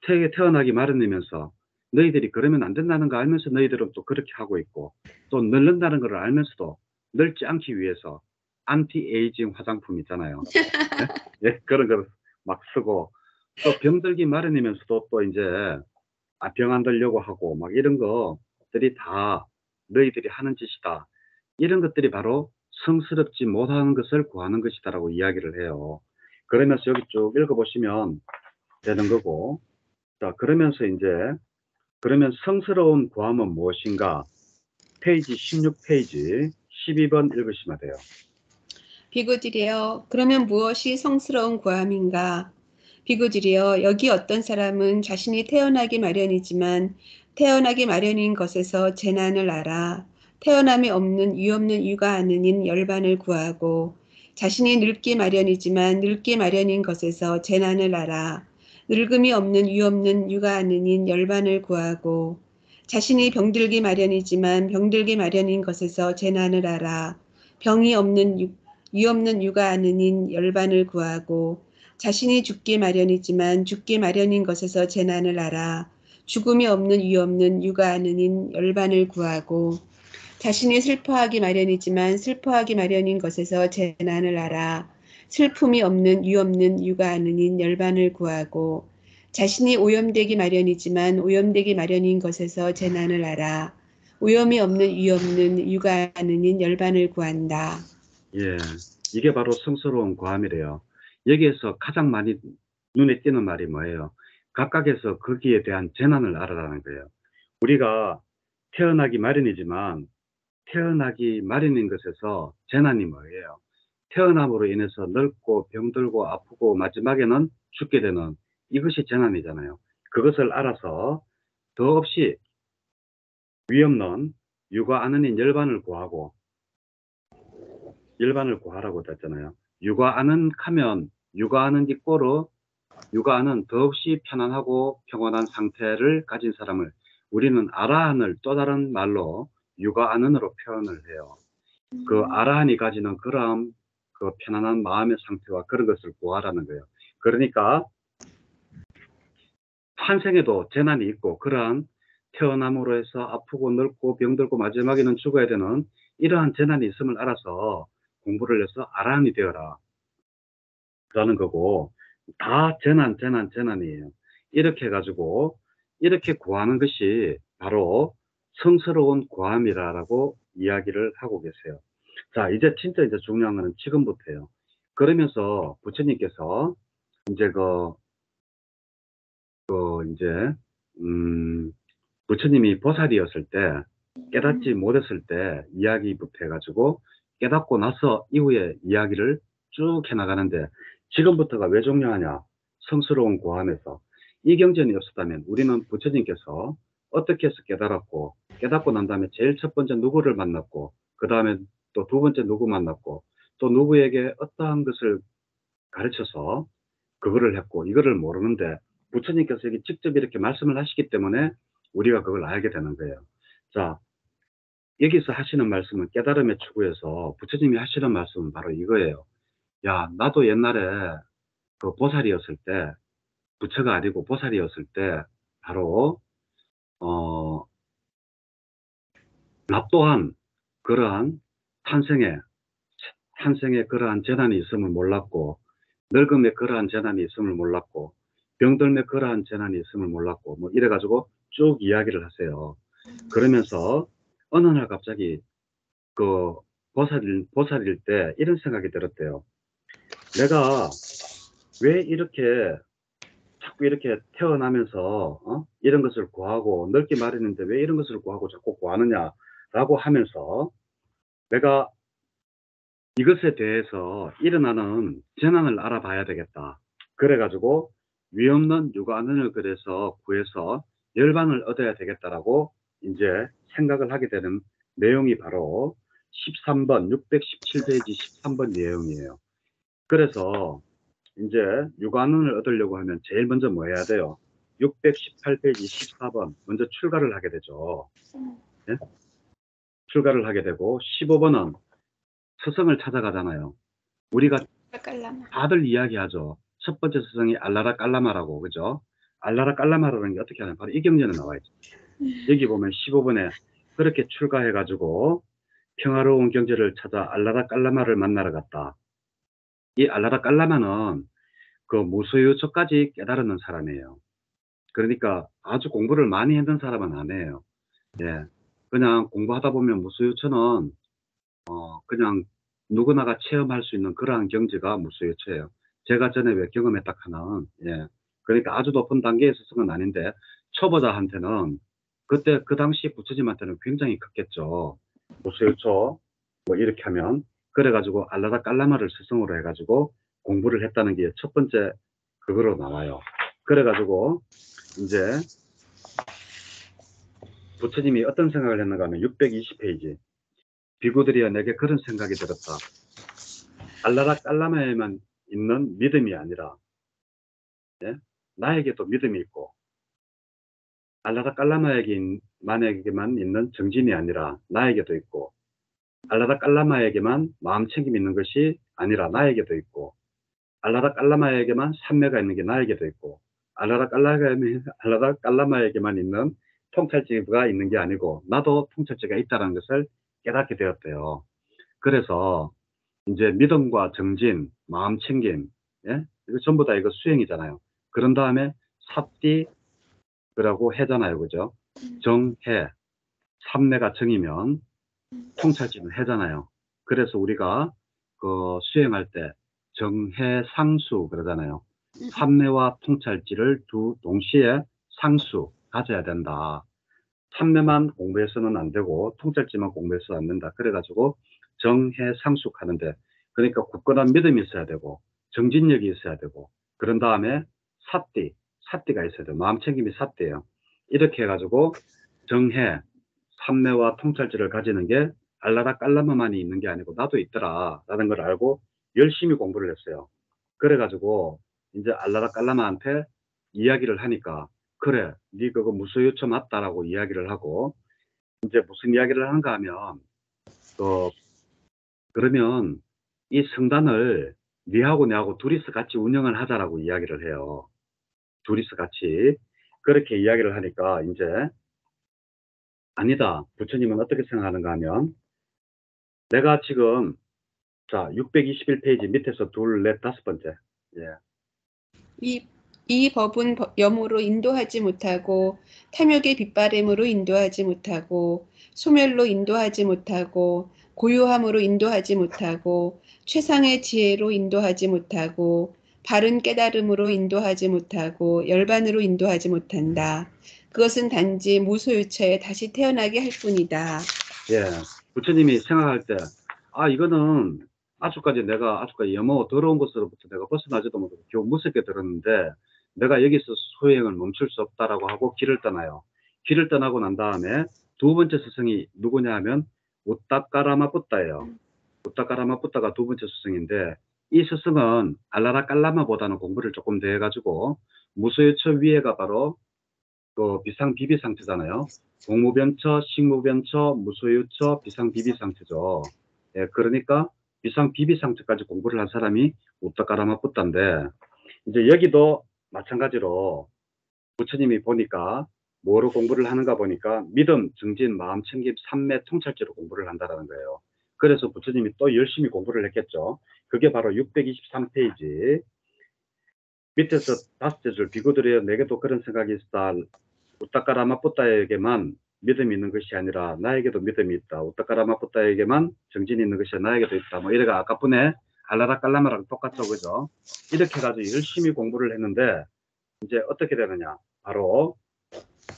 태어나기 마련이면서 너희들이 그러면 안 된다는 거 알면서 너희들은 또 그렇게 하고 있고 또 늙는다는 걸 알면서도 늙지 않기 위해서 안티에이징 화장품 있잖아요. 예? 예, 그런 걸 막 쓰고 또 병들기 마련이면서도 또 이제 병 안 들려고 하고 막 이런 것들이 다 너희들이 하는 짓이다. 이런 것들이 바로 성스럽지 못하는 것을 구하는 것이다라고 이야기를 해요. 그러면서 여기 쭉 읽어보시면 되는 거고 자, 그러면 성스러운 고함은 무엇인가? 페이지 16페이지 12번 읽으시면 돼요.
비구들이여 그러면 무엇이 성스러운 고함인가? 비구들이여 여기 어떤 사람은 자신이 태어나기 마련이지만 태어나기 마련인 것에서 재난을 알아 태어남이 없는 유없는 유가 아느닌 열반을 구하고 자신이 늙기 마련이지만 늙기 마련인 것에서 재난을 알아 늙음이 없는 유없는 유가 아느닌 열반을 구하고 자신이 병들기 마련이지만 병들기 마련인 것에서 재난을 알아 병이 없는 유 없는 유가 아느닌 열반을 구하고 자신이 죽기 마련이지만 죽기 마련인 것에서 재난을 알아 죽음이 없는 유 없는 유가 아느닌 열반을 구하고 자신이 슬퍼하기 마련이지만 슬퍼하기 마련인 것에서 재난을 알아. 슬픔이 없는 유없는 육아하느닌 열반을 구하고 자신이 오염되기 마련이지만 오염되기 마련인 것에서 재난을 알아. 오염이 없는 유없는 육아하느닌 열반을 구한다.
예, 이게 바로 성스러운 고함이래요. 여기에서 가장 많이 눈에 띄는 말이 뭐예요? 각각에서 거기에 대한 재난을 알아라는 거예요. 우리가 태어나기 마련이지만 태어나기 마련인 것에서 재난이 뭐예요? 태어남으로 인해서 늙고 병들고 아프고 마지막에는 죽게 되는 이것이 재난이잖아요. 그것을 알아서 더없이 위없는 육아 안은인 열반을 구하라고 했잖아요. 육아하는 하면 육아하는 이꼬르 육아는 더없이 편안하고 평온한 상태를 가진 사람을 우리는 아라한을 또 다른 말로 육아하는으로 표현을 해요. 그 아라한이 가지는 그런 그 편안한 마음의 상태와 그런 것을 구하라는 거예요. 그러니까 탄생에도 재난이 있고 그러한 태어남으로 해서 아프고 늙고 병들고 마지막에는 죽어야 되는 이러한 재난이 있음을 알아서 공부를 해서 아라한이 되어라 라는 거고, 다 재난이에요. 이렇게 해가지고 이렇게 구하는 것이 바로 성스러운 구함이라고 이야기를 하고 계세요. 자, 이제 진짜 이제 중요한 거는 지금부터예요. 그러면서 부처님께서 이제 이제 부처님이 보살이었을 때 깨닫지 못했을 때 이야기부터 해가지고 깨닫고 나서 이후에 이야기를 쭉 해나가는데, 지금부터가 왜 중요하냐? 성스러운 고함에서 이 경전이 없었다면 우리는 부처님께서 어떻게 해서 깨닫고 난 다음에 제일 첫 번째 누구를 만났고, 그 다음에 또 두 번째 누구 만났고, 또 누구에게 어떠한 것을 가르쳐서 그거를 했고, 이거를 모르는데 부처님께서 여기 직접 이렇게 말씀을 하시기 때문에 우리가 그걸 알게 되는 거예요. 자, 여기서 하시는 말씀은 깨달음의 추구에서 부처님이 하시는 말씀은 바로 이거예요. 야, 나도 옛날에 그 보살이었을 때, 부처가 아니고 보살이었을 때 바로 어, 나 또한 그러한 탄생에 그러한 재난이 있음을 몰랐고, 늙음에 그러한 재난이 있음을 몰랐고, 병들매 그러한 재난이 있음을 몰랐고, 뭐 이래가지고 쭉 이야기를 하세요. 그러면서 어느 날 갑자기 그 보살일 때 이런 생각이 들었대요. 내가 왜 이렇게 자꾸 이렇게 태어나면서 이런 것을 구하고 늙기 마련인데 왜 이런 것을 구하고 자꾸 구하느냐라고 하면서 내가 이것에 대해서 일어나는 재난을 알아봐야 되겠다. 그래가지고 위없는 육아안을 그래서 구해서 열반을 얻어야 되겠다라고 이제 생각을 하게 되는 내용이 바로 13번, 617페이지 13번 내용이에요. 그래서 이제 육아안을 얻으려고 하면 제일 먼저 뭐 해야 돼요? 618페이지 14번 먼저 출가를 하게 되죠. 예? 출가를 하게 되고 15번은 스승을 찾아가잖아요. 우리가
깔라마.
다들 이야기하죠. 첫 번째 스승이 알라라 깔라마라고, 그죠? 알라라 깔라마라는 게 어떻게 하냐? 바로 이 경전에 나와 있죠. 여기 보면 15번에 그렇게 출가해가지고 평화로운 경제를 찾아 알라라 깔라마를 만나러 갔다. 이 알라라 깔라마는 그 무소유처까지 깨달았는 사람이에요. 그러니까 아주 공부를 많이 했는 사람은 아니에요. 예. 그냥 공부하다 보면 무소유처는 그냥 누구나가 체험할 수 있는 그러한 경지가 무소유처예요. 제가 전에 왜 경험했다 하는, 예. 그러니까 아주 높은 단계의 스승은 아닌데, 초보자한테는, 그때, 그 당시 부처님한테는 굉장히 컸겠죠. 무소유처, 뭐 이렇게 하면. 그래가지고 알라다 깔라마를 스승으로 해가지고 공부를 했다는 게 첫 번째 그거로 나와요. 그래가지고, 이제, 부처님이 어떤 생각을 했는가 하면 620페이지. 비구들이여 내게 그런 생각이 들었다. 알라라 깔라마에만 있는 믿음이 아니라, 예? 나에게도 믿음이 있고, 알라라 깔라마에게만 있는 정진이 아니라 나에게도 있고, 알라라 깔라마에게만 마음 챙김이 있는 것이 아니라 나에게도 있고, 알라라 깔라마에게만 삼매가 있는 게 나에게도 있고, 알라라 깔라마에게만 있는 통찰지가 있는 게 아니고 나도 통찰지가 있다는 것을 깨닫게 되었대요. 그래서 이제 믿음과 정진, 마음 챙김, 예? 이거 전부 다 이거 수행이잖아요. 그런 다음에 삿띠, 그러고 해잖아요. 그죠? 정해, 삼매가 정이면 통찰지는 해잖아요. 그래서 우리가 그 수행할 때 정해상수 그러잖아요. 삼매와 통찰지를 동시에 상수 가져야 된다. 삼매만 공부해서는 안 되고 통찰지만 공부해서는 안 된다. 그래가지고 정해상숙 하는데, 그러니까 굳건한 믿음이 있어야 되고 정진력이 있어야 되고, 그런 다음에 삿띠가 있어야 돼요. 마음 챙김이 삿띠예요. 이렇게 해가지고 정해, 삼매와 통찰지를 가지는 게 알라라 깔라마만이 있는 게 아니고 나도 있더라 라는 걸 알고 열심히 공부를 했어요. 그래가지고 이제 알라라 깔라마한테 이야기를 하니까, 그래 네 그거 무소유처 맞다라고 이야기를 하고, 이제 무슨 이야기를 하는가 하면, 그 그러면 이 성단을 니하고 내하고 둘이서 같이 운영을 하자라고 이야기를 해요. 둘이서 같이. 그렇게 이야기를 하니까 이제, 아니다, 부처님은 어떻게 생각하는가 하면, 내가 지금, 자, 621페이지 밑에서 둘, 넷, 다섯 번째. 예.
이 법은 염으로 인도하지 못하고 탐욕의 빗바램으로 인도하지 못하고 소멸로 인도하지 못하고 고요함으로 인도하지 못하고 최상의 지혜로 인도하지 못하고 바른 깨달음으로 인도하지 못하고 열반으로 인도하지 못한다. 그것은 단지 무소유처에 다시 태어나게 할 뿐이다.
예. 부처님이 생각할 때, 아, 이거는 아주까지 염호 더러운 것으로부터 내가 벗어나지도 못하고 겨우 무섭게 들었는데, 내가 여기서 소행을 멈출 수 없다라고 하고 길을 떠나요. 길을 떠나고 난 다음에 두 번째 스승이 누구냐 하면 우따까라마뿌따예요. 우따까라마뿌따가 두 번째 스승인데, 이 스승은 알라라 깔라마보다는 공부를 조금 더 해가지고 무소유처 위에가 바로 그 비상비비 상태잖아요. 공무변처, 식무변처, 무소유처, 비상비비 상태죠. 예, 그러니까 비상비비 상태까지 공부를 한 사람이 우따까라마뿌따인데, 이제 여기도 마찬가지로 부처님이 보니까 뭐로 공부를 하는가 보니까 믿음, 정진, 마음 챙김, 삼매, 통찰제로 공부를 한다는 거예요. 그래서 부처님이 또 열심히 공부를 했겠죠. 그게 바로 623페이지 밑에서 다섯째 줄 비구들이여 내게도 그런 생각이 있다. 우따까라마뿌따에게만 믿음이 있는 것이 아니라 나에게도 믿음이 있다. 우따까라마뿌따에게만 정진이 있는 것이 나에게도 있다. 뭐 이래가 아까 분에 알라라 깔라마랑 똑같죠. 그죠? 이렇게 해가지고 열심히 공부를 했는데 이제 어떻게 되느냐. 바로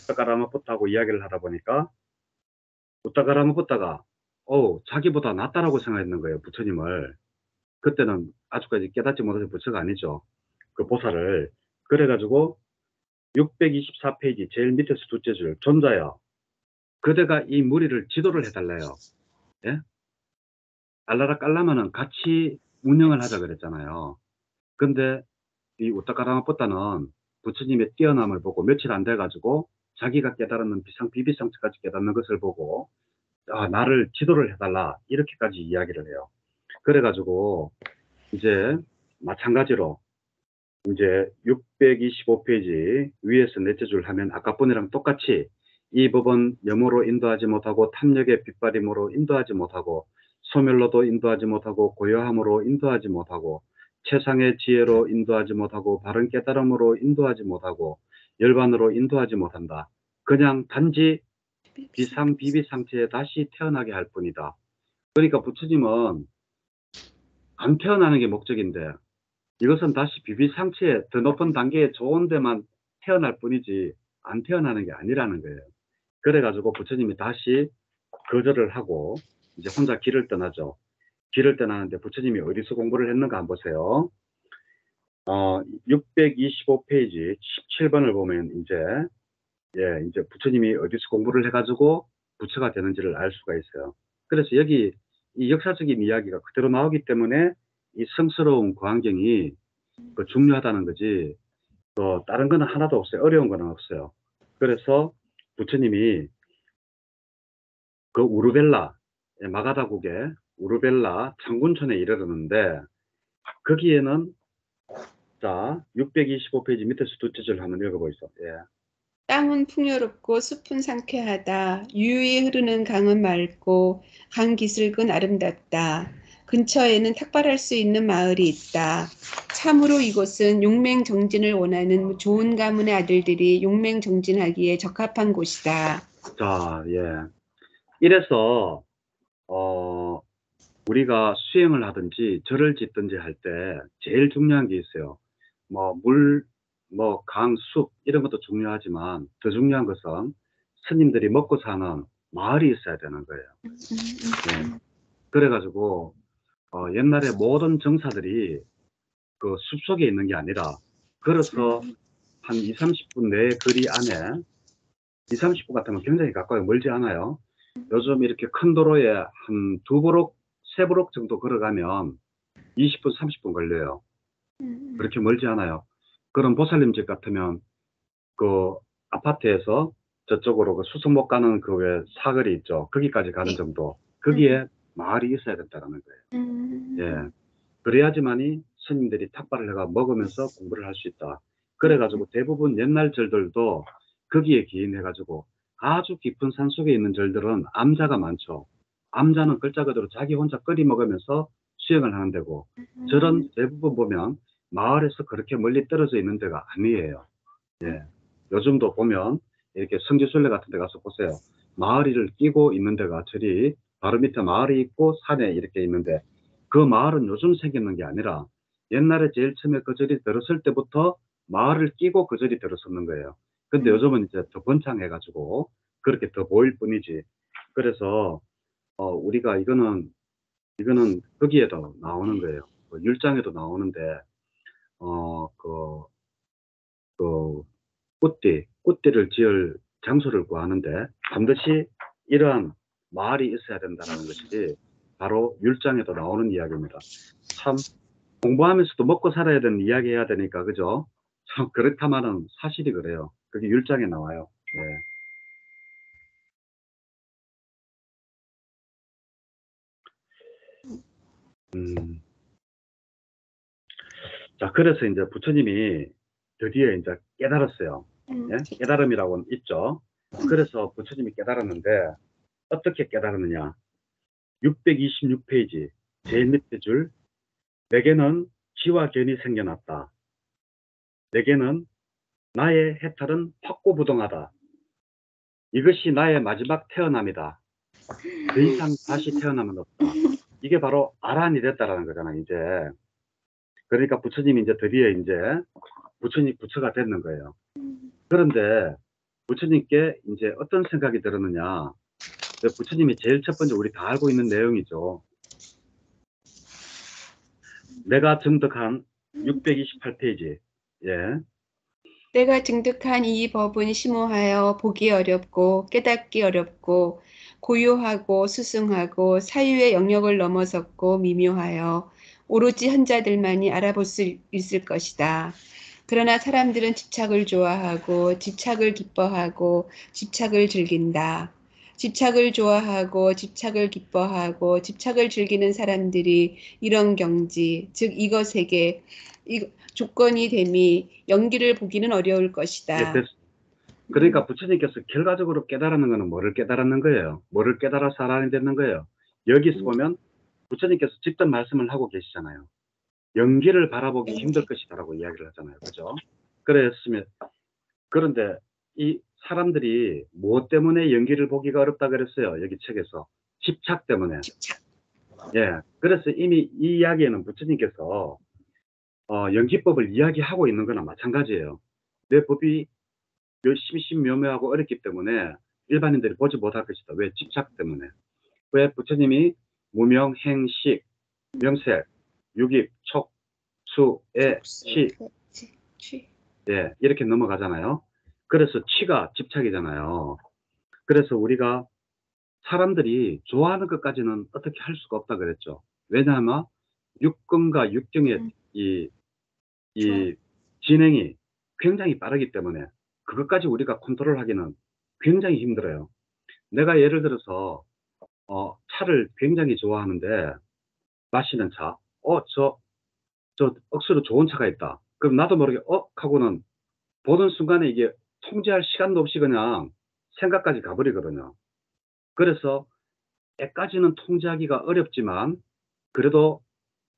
우따까라마뿌따하고 이야기를 하다 보니까 우따까라마뿌따가 자기보다 낫다라고 생각했는 거예요. 부처님을. 그때는 아직까지 깨닫지 못해서 부처가 아니죠. 그 보살을. 그래가지고 624페이지 제일 밑에서 둘째 줄 존자여 그대가 이 무리를 지도를 해달래요. 예? 알라라 깔라마는 같이 운영을 하자 그랬잖아요. 근데 이 우따까라마뿌따는 부처님의 뛰어남을 보고 며칠 안 돼가지고 자기가 깨달은 비비상처까지 깨닫는 것을 보고, 아, 나를 지도를 해달라 이렇게까지 이야기를 해요. 그래가지고 이제 마찬가지로 이제 625페이지 위에서 넷째 줄 하면 아까 분이랑 똑같이 이 법은 염으로 인도하지 못하고 탐욕의 빗발임으로 인도하지 못하고 소멸로도 인도하지 못하고 고요함으로 인도하지 못하고 최상의 지혜로 인도하지 못하고 바른 깨달음으로 인도하지 못하고 열반으로 인도하지 못한다. 그냥 단지 비상비비 상태에 다시 태어나게 할 뿐이다. 그러니까 부처님은 안 태어나는 게 목적인데 이것은 다시 비비상치에 더 높은 단계에 좋은 데만 태어날 뿐이지 안 태어나는 게 아니라는 거예요. 그래가지고 부처님이 다시 거절을 하고 이제 혼자 길을 떠나죠. 길을 떠나는데 부처님이 어디서 공부를 했는가 한번 보세요. 625페이지 17번을 보면 이제 부처님이 어디서 공부를 해가지고 부처가 되는지를 알 수가 있어요. 그래서 여기 이 역사적인 이야기가 그대로 나오기 때문에 이 성스러운 그 환경이 중요하다는 거지. 다른 거는 하나도 없어요. 어려운 거는 없어요. 그래서 부처님이 그 우르벨라, 마가다국의 우르벨라 장군촌에 이르렀는데, 거기에는, 자, 625페이지 밑에서 두째 줄 한번 읽어보시죠. 예.
땅은 풍요롭고 숲은 상쾌하다. 유유히 흐르는 강은 맑고 강 기슭은 아름답다. 근처에는 탁발할 수 있는 마을이 있다. 참으로 이곳은 용맹정진을 원하는 좋은 가문의 아들들이 용맹정진하기에 적합한 곳이다.
자, 예. 이래서, 어, 우리가 수행을 하든지 절을 짓든지 할 때 제일 중요한 게 있어요. 뭐, 물, 뭐, 강, 숲, 이런 것도 중요하지만 더 중요한 것은 스님들이 먹고 사는 마을이 있어야 되는 거예요. 예. 그래가지고, 옛날에 모든 정사들이 그 숲속에 있는 게 아니라 걸어서 한 2, 30분 내 거리 안에 2, 30분 같으면 굉장히 가까워요. 멀지 않아요. 요즘 이렇게 큰 도로에 한 두 브록, 세 브록 정도 걸어가면 20분, 30분 걸려요. 그렇게 멀지 않아요. 그런 보살님 집 같으면 그 아파트에서 저쪽으로 그 수성목 가는 그 왜 사거리 있죠. 거기까지 가는
네.
정도. 거기에 마을이 있어야 된다는 거예요. 예. 그래야지만이 스님들이 탁발을 해가 먹으면서 공부를 할 수 있다. 그래가지고 대부분 옛날 절들도 거기에 기인해가지고 아주 깊은 산 속에 있는 절들은 암자가 많죠. 암자는 글자 그대로 자기 혼자 끓이 먹으면서 수행을 하는 데고, 절은 대부분 보면 마을에서 그렇게 멀리 떨어져 있는 데가 아니에요. 예. 요즘도 보면 이렇게 성지순례 같은 데 가서 보세요. 마을을 끼고 있는 데가 절이 바로 밑에 마을이 있고 산에 이렇게 있는데, 그 마을은 요즘 생기는 게 아니라 옛날에 제일 처음에 그 절이 들었을 때부터 마을을 끼고 그 절이 들었었는 거예요. 근데 요즘은 이제 더 번창해가지고 그렇게 더 보일 뿐이지. 그래서 우리가 이거는 거기에도 나오는 거예요. 그 율장에도 나오는데 그 꽃띠를 지을 장소를 구하는데 반드시 이러한 마을이 있어야 된다는 것이 바로 율장에도 나오는 이야기입니다. 참 공부하면서도 먹고 살아야 되는 이야기 해야 되니까, 그죠? 참 그렇다마는 사실이 그래요. 그게 율장에 나와요. 예. 자, 그래서 이제 부처님이 드디어 이제 깨달았어요. 예? 깨달음이라고는 있죠. 그래서 부처님이 깨달았는데 어떻게 깨달았느냐? 626페이지 제일 밑에 줄, 내게는 지와 견이 생겨났다. 내게는 나의 해탈은 확고부동하다. 이것이 나의 마지막 태어남이다. 더 이상 다시 태어나면 없다. 이게 바로 아란이 됐다라는 거잖아요, 이제. 그러니까 부처님이 이제 드디어 이제 부처가 됐는 거예요. 그런데 부처님께 이제 어떤 생각이 들었느냐? 부처님이 제일 첫 번째 우리 다 알고 있는 내용이죠. 내가 증득한 628페이지. 예.
내가 증득한 이 법은 심오하여 보기 어렵고 깨닫기 어렵고 고요하고 수승하고 사유의 영역을 넘어섰고 미묘하여 오로지 현자들만이 알아볼 수 있을 것이다. 그러나 사람들은 집착을 좋아하고 집착을 기뻐하고 집착을 즐긴다. 집착을 좋아하고 집착을 기뻐하고 집착을 즐기는 사람들이 이런 경지, 즉 이것에게 조건이 됨이 연기를 보기는 어려울
예,
것이다.
그러니까 부처님께서 결과적으로 깨달았는 것은 뭐를 깨달았는 거예요? 뭐를 깨달아서 알아야 되는 거예요? 여기서 보면 부처님께서 직접 말씀을 하고 계시잖아요. 연기를 바라보기 힘들 것이다라고 이야기를 하잖아요. 그죠? 그랬으면, 그런데 이 사람들이 무엇 때문에 연기를 보기가 어렵다 그랬어요? 여기 책에서. 집착 때문에.
집착.
예. 그래서 이미 이 이야기에는 부처님께서 연기법을 이야기하고 있는 거나 마찬가지예요. 내 법이 심심묘묘하고 어렵기 때문에 일반인들이 보지 못할 것이다. 왜? 집착 때문에. 왜? 부처님이 무명, 행, 식, 명색, 유깁, 촉, 수, 애, 치, 예, 이렇게 넘어가잖아요. 그래서 치가 집착이잖아요. 그래서 우리가 사람들이 좋아하는 것까지는 어떻게 할 수가 없다 그랬죠. 왜냐하면 육근과 육경의 이,
좋아.
이 진행이 굉장히 빠르기 때문에 그것까지 우리가 컨트롤하기는 굉장히 힘들어요. 내가 예를 들어서 차를 굉장히 좋아하는데 마시는 차, 저 억수로 좋은 차가 있다. 그럼 나도 모르게 하고는 보는 순간에 이게 통제할 시간도 없이 그냥 생각까지 가버리거든요. 그래서 때까지는 통제하기가 어렵지만 그래도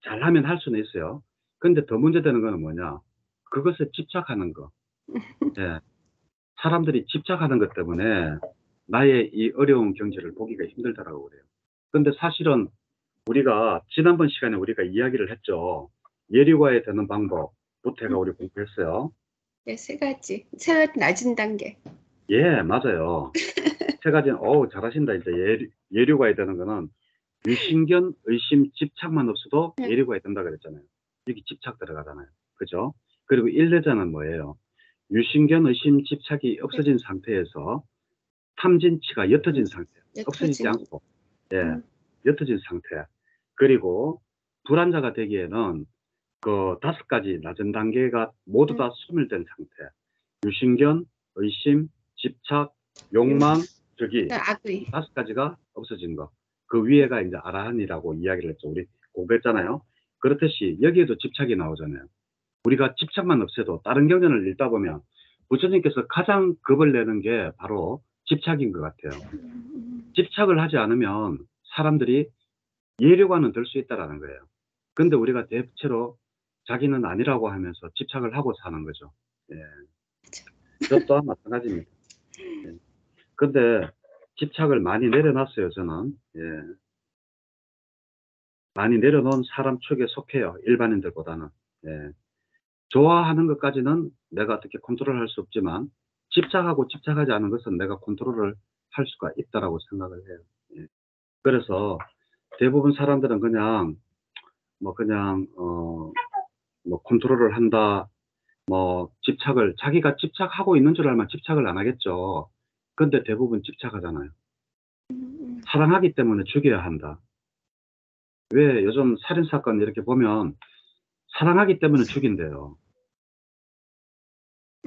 잘하면 할 수는 있어요. 근데 더 문제되는 거는 뭐냐? 그것에 집착하는 거. 예. 사람들이 집착하는 것 때문에 나의 이 어려운 경제를 보기가 힘들다라고 그래요. 근데 사실은 우리가 지난번 시간에 우리가 이야기를 했죠. 예리과에 되는 방법부터 우리 공부했어요.
네, 세 가지. 세 낮은 단계.
예, 맞아요. 세 가지는 잘하신다. 이제 예류과에 되는 거는 유신견, 의심, 집착만 없어도
네.
예류과에 된다 그랬잖아요. 여기 집착 들어가잖아요. 그죠? 그리고 일례자는 뭐예요? 유신견, 의심, 집착이 없어진 상태에서 탐진치가 옅어진 상태. 없어지지
옅어진.
않고, 예, 옅어진 상태. 그리고 불안자가 되기에는 그 5가지 낮은 단계가 모두 다 소멸된 상태. 유신견, 의심, 집착, 욕망, 저기
악의.
5가지가 없어진 거. 그 위에가 이제 아라한이라고 이야기를 했죠. 우리 공부했잖아요. 그렇듯이 여기에도 집착이 나오잖아요. 우리가 집착만 없애도 다른 경전을 읽다 보면 부처님께서 가장 겁을 내는 게 바로 집착인 것 같아요. 집착을 하지 않으면 사람들이 예류관은 될 수 있다라는 거예요. 근데 우리가 대체로 자기는 아니라고 하면서 집착을 하고 사는 거죠. 예. 저 또한 마찬가지입니다. 예. 근데 집착을 많이 내려놨어요, 저는. 예. 많이 내려놓은 사람 축에 속해요, 일반인들보다는. 예. 좋아하는 것까지는 내가 어떻게 컨트롤할 수 없지만 집착하고 집착하지 않은 것은 내가 컨트롤을 할 수가 있다라고 생각을 해요. 예. 그래서 대부분 사람들은 그냥 컨트롤을 한다, 자기가 집착하고 있는 줄 알면 집착을 안 하겠죠. 근데 대부분 집착하잖아요. 사랑하기 때문에 죽여야 한다. 왜 요즘 살인사건 이렇게 보면 사랑하기 때문에 죽인대요.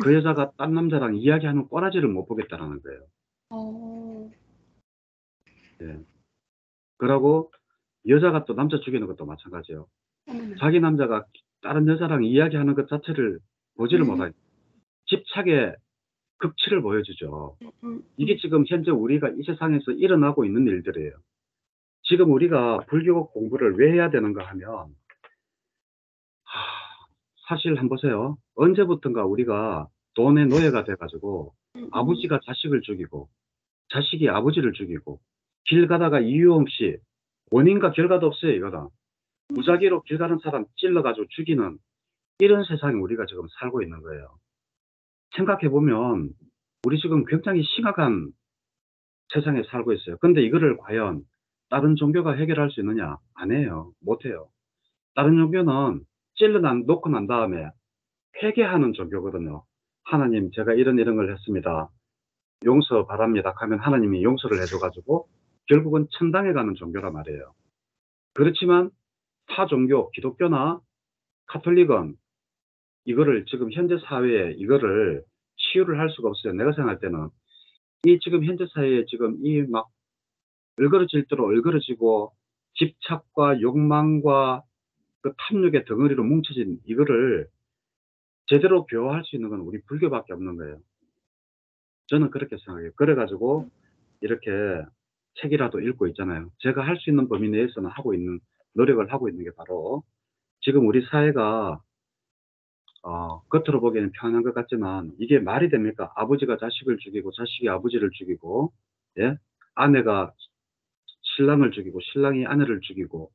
그 여자가 딴 남자랑 이야기하는 꼬라지를 못 보겠다라는 거예요. 예. 그러고 여자가 또 남자 죽이는 것도 마찬가지예요. 자기 남자가 다른 여자랑 이야기하는 것 자체를 보지를 못하고 집착의 극치를 보여주죠. 이게 지금 현재 우리가 이 세상에서 일어나고 있는 일들이에요. 지금 우리가 불교 공부를 왜 해야 되는가 하면 사실 한번 보세요. 언제부턴가 우리가 돈의 노예가 돼가지고 아버지가 자식을 죽이고 자식이 아버지를 죽이고 길 가다가 이유 없이 원인과 결과도 없어요. 이거다. 무작위로 길 가는 사람 찔러가지고 죽이는 이런 세상에 우리가 지금 살고 있는 거예요. 생각해보면 우리 지금 굉장히 심각한 세상에 살고 있어요. 근데 이거를 과연 다른 종교가 해결할 수 있느냐? 안 해요. 못 해요. 다른 종교는 놓고 난 다음에 회개하는 종교거든요. 하나님, 제가 이런 걸 했습니다. 용서 바랍니다. 하면 하나님이 용서를 해줘가지고 결국은 천당에 가는 종교란 말이에요. 그렇지만 타 종교, 기독교나 카톨릭은 이거를 지금 현재 사회에 이거를 치유를 할 수가 없어요. 내가 생각할 때는 이 지금 현재 사회에 지금 이 막 얼그러질 대로 얼그러지고 집착과 욕망과 그 탐욕의 덩어리로 뭉쳐진 이거를 제대로 교화할 수 있는 건 우리 불교밖에 없는 거예요. 저는 그렇게 생각해요. 그래가지고 이렇게 책이라도 읽고 있잖아요. 제가 할 수 있는 범위 내에서는 노력을 하고 있는 게 바로 지금 우리 사회가 겉으로 보기에는 평안한 것 같지만 이게 말이 됩니까? 아버지가 자식을 죽이고 자식이 아버지를 죽이고, 예? 아내가 신랑을 죽이고 신랑이 아내를 죽이고,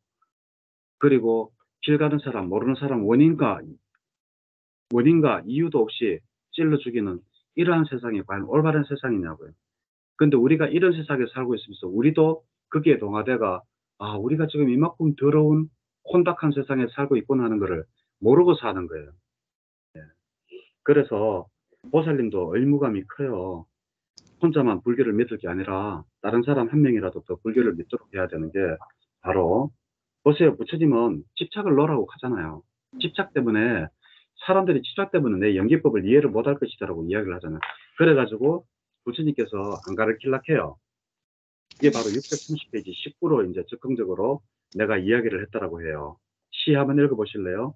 그리고 길 가는 사람 모르는 사람 원인과 이유도 없이 찔러 죽이는 이러한 세상이 과연 올바른 세상이냐고요. 근데 우리가 이런 세상에 살고 있으면서 우리도 거기에 동화되가 우리가 지금 이만큼 더러운 혼탁한 세상에 살고 있구나 하는 거를 모르고 사는 거예요. 그래서 보살님도 의무감이 커요. 혼자만 불교를 믿을 게 아니라 다른 사람 한 명이라도 더 불교를 믿도록 해야 되는 게 바로, 보세요. 부처님은 집착을 놓으라고 하잖아요. 사람들이 집착 때문에 내 연기법을 이해를 못할 것이다라고 이야기를 하잖아요. 그래가지고 부처님께서 안 가르치려고 해요. 이게 바로 630페이지 19로 이제 적극적으로 내가 이야기를 했다라고 해요. 시 한번 읽어보실래요?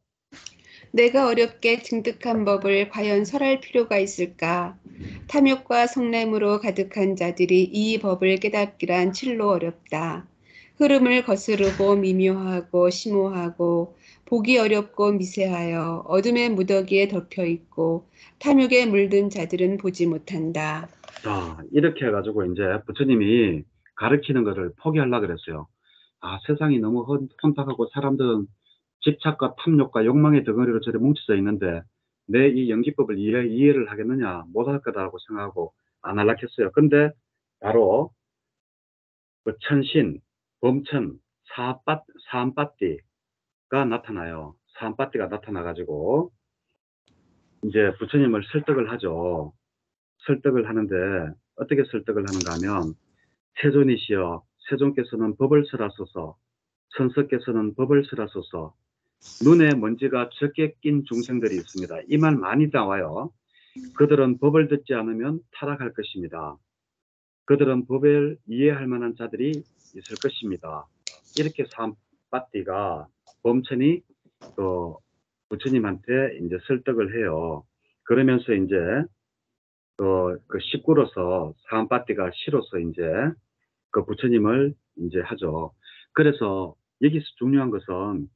내가 어렵게 증득한 법을 과연 설할 필요가 있을까? 탐욕과 성냄으로 가득한 자들이 이 법을 깨닫기란 칠로 어렵다. 흐름을 거스르고 미묘하고 심오하고 보기 어렵고 미세하여 어둠의 무더기에 덮여 있고 탐욕에 물든 자들은 보지 못한다.
자, 이렇게 해가지고 이제 부처님이 가르치는 것을 포기하려고 그랬어요. 아, 세상이 너무 혼탁하고 사람들은 집착과 탐욕과 욕망의 덩어리로 저리 뭉쳐져 있는데 내 이 연기법을 이해를 하겠느냐, 못할 거다라고 생각하고 안 하려고 했어요. 근데 바로 그 천신, 범천, 사암빠띠가 나타나요. 사암빠띠가 나타나가지고 이제 부처님을 설득을 하죠. 설득을 하는데 어떻게 설득을 하는가 하면 세존이시여, 세존께서는 법을 설하소서, 천서께서는 법을 설하소서, 눈에 먼지가 적게 낀 중생들이 있습니다. 이 말 많이 나와요. 그들은 법을 듣지 않으면 타락할 것입니다. 그들은 법을 이해할 만한 자들이 있을 것입니다. 이렇게 삼빠띠가 범천이 그 부처님한테 이제 설득을 해요. 그러면서 이제 그 식구로서 삼빠띠가 시로서 이제 그 부처님을 이제 하죠. 그래서 여기서 중요한 것은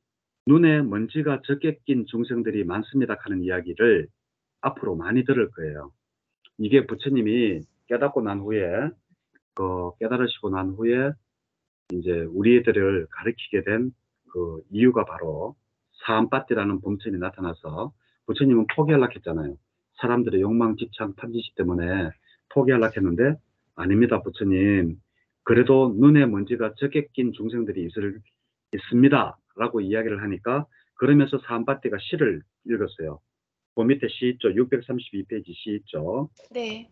눈에 먼지가 적게 낀 중생들이 많습니다 하는 이야기를 앞으로 많이 들을 거예요. 이게 부처님이 깨닫고 난 후에 깨달으시고 난 후에 이제 우리 애들을 가르치게 된 그 이유가 바로 사암빠띠라는 범천이 나타나서 부처님은 포기하려고 했잖아요. 사람들의 욕망, 집착, 탐지시 때문에 포기하려고 했는데 아닙니다, 부처님. 그래도 눈에 먼지가 적게 낀 중생들이 있습니다. 라고 이야기를 하니까 그러면서 사암빠띠가 시를 읽었어요. 그 밑에 시 있죠. 632페이지 시 있죠.
네.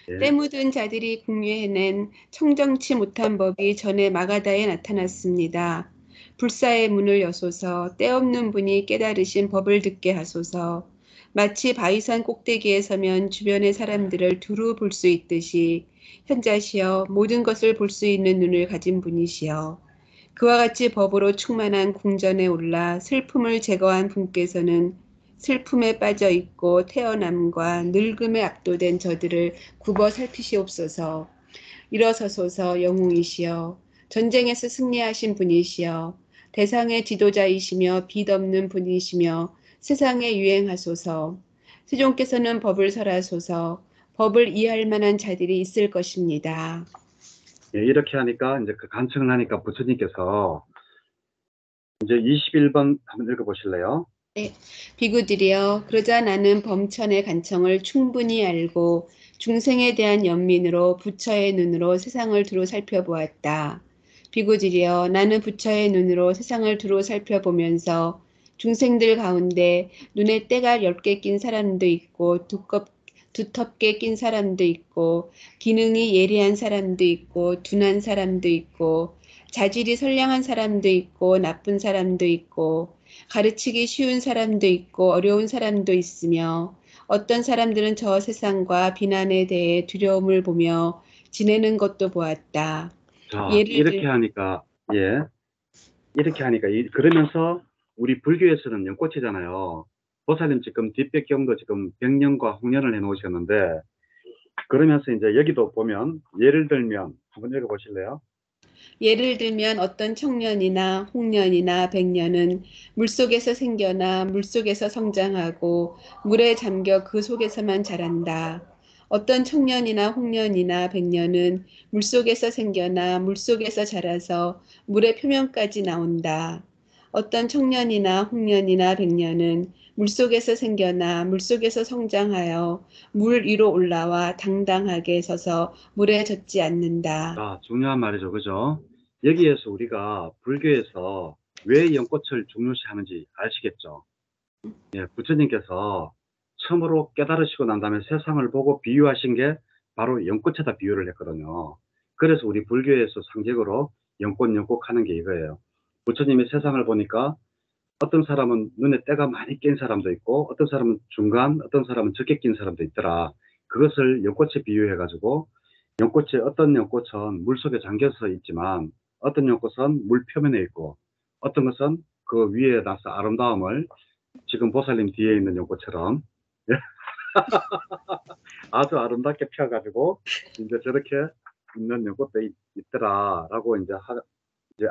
때
예.
묻은 자들이 궁리해낸 청정치 못한 법이 전에 마가다에 나타났습니다. 불사의 문을 여소서, 때 없는 분이 깨달으신 법을 듣게 하소서. 마치 바위산 꼭대기에 서면 주변의 사람들을 두루 볼 수 있듯이 현자시여 모든 것을 볼 수 있는 눈을 가진 분이시여. 그와 같이 법으로 충만한 궁전에 올라 슬픔을 제거한 분께서는 슬픔에 빠져 있고 태어남과 늙음에 압도된 저들을 굽어 살피시옵소서. 일어서소서 영웅이시여. 전쟁에서 승리하신 분이시여. 대상의 지도자이시며 빛 없는 분이시며 세상에 유행하소서. 세종께서는 법을 설하소서. 법을 이해할 만한 자들이 있을 것입니다.
예, 이렇게 하니까 이제 그 간청을 하니까 부처님께서 이제 21번 한번 읽어보실래요?
네, 비구들이여, 그러자 나는 범천의 간청을 충분히 알고 중생에 대한 연민으로 부처의 눈으로 세상을 두루 살펴보았다. 비구들이여, 나는 부처의 눈으로 세상을 두루 살펴보면서 중생들 가운데 눈에 때가 10개 낀 사람도 있고 두텁게 낀 사람도 있고 기능이 예리한 사람도 있고 둔한 사람도 있고 자질이 선량한 사람도 있고 나쁜 사람도 있고 가르치기 쉬운 사람도 있고 어려운 사람도 있으며 어떤 사람들은 저 세상과 비난에 대해 두려움을 보며 지내는 것도 보았다.
자,
예를
이렇게
들
하니까, 예, 이렇게 하니까, 그러면서 우리 불교에서는 연꽃이잖아요. 보살님 지금 뒷백경도 지금 백년과 홍련을 해 놓으셨는데, 그러면서 이제 여기도 보면, 예를 들면, 한번 읽어보실래요?
예를 들면 어떤 청년이나 홍년이나 백년은 물속에서 생겨나 물속에서 성장하고 물에 잠겨 그 속에서만 자란다. 어떤 청년이나 홍년이나 백년은 물속에서 생겨나 물속에서 자라서 물의 표면까지 나온다. 어떤 청년이나 홍년이나 백년은 물속에서 생겨나 물속에서 성장하여 물 위로 올라와 당당하게 서서 물에 젖지 않는다.
자, 중요한 말이죠. 그죠? 여기에서 우리가 불교에서 왜 연꽃을 중요시하는지 아시겠죠? 예, 부처님께서 처음으로 깨달으시고 난 다음에 세상을 보고 비유하신 게 바로 연꽃에다 비유를 했거든요. 그래서 우리 불교에서 상징으로 연꽃 하는 게 이거예요. 부처님이 세상을 보니까 어떤 사람은 눈에 때가 많이 낀 사람도 있고 어떤 사람은 중간, 어떤 사람은 적게 낀 사람도 있더라. 그것을 연꽃에 비유해가지고 연꽃이 어떤 연꽃은 물 속에 잠겨서 있지만 어떤 연꽃은 물 표면에 있고 어떤 것은 그 위에 나서 아름다움을 지금 보살님 뒤에 있는 연꽃처럼 아주 아름답게 펴가지고 이제 저렇게 있는 연꽃도 있더라라고 이제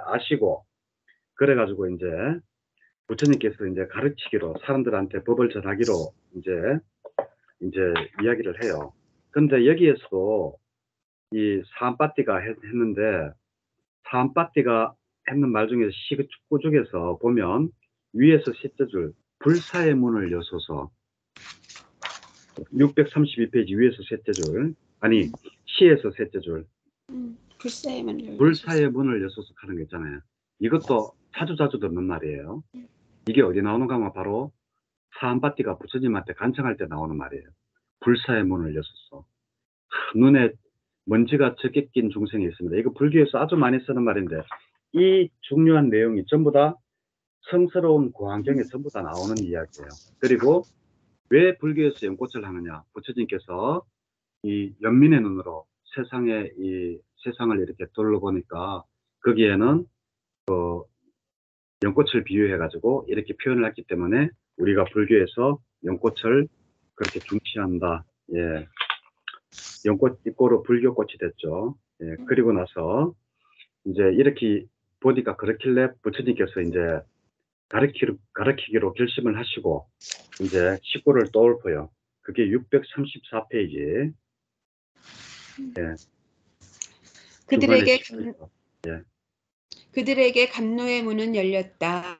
아시고 그래가지고 이제 부처님께서 이제 가르치기로 사람들한테 법을 전하기로 이제 이야기를 해요. 근데 여기에서도 이 사암빠띠가 했는데 사암빠띠가 했는 말 중에 시구 중에서 보면 위에서 셋째 줄 불사의 문을 여소서 632페이지 위에서 셋째 줄 아니 시에서 셋째 줄
불사의 문을
불사의 문을 여소서 하는 거 있잖아요. 이것도 자주자주 듣는 말이에요. 이게 어디 나오는가 하면 바로 사암빠띠가 부처님한테 간청할 때 나오는 말이에요. 불사의 문을 여소서. 눈에 먼지가 적게 낀 중생이 있습니다. 이거 불교에서 아주 많이 쓰는 말인데 이 중요한 내용이 전부 다 성스러운 고환경에 전부 다 나오는 이야기예요. 그리고 왜 불교에서 연꽃을 하느냐? 부처님께서 이 연민의 눈으로 이 세상을 이렇게 둘러보니까 거기에는 연꽃을 비유해 가지고 이렇게 표현을 했기 때문에 우리가 불교에서 연꽃을 그렇게 중시한다. 예. 연꽃 입고로 불교꽃이 됐죠. 예. 그리고 나서 이제 이렇게 보니까 그렇길래 부처님께서 이제 가르치기로 결심을 하시고 이제 식구를 떠올퍼요. 그게 634페이지. 예.
그들에게 감노의 문은 열렸다.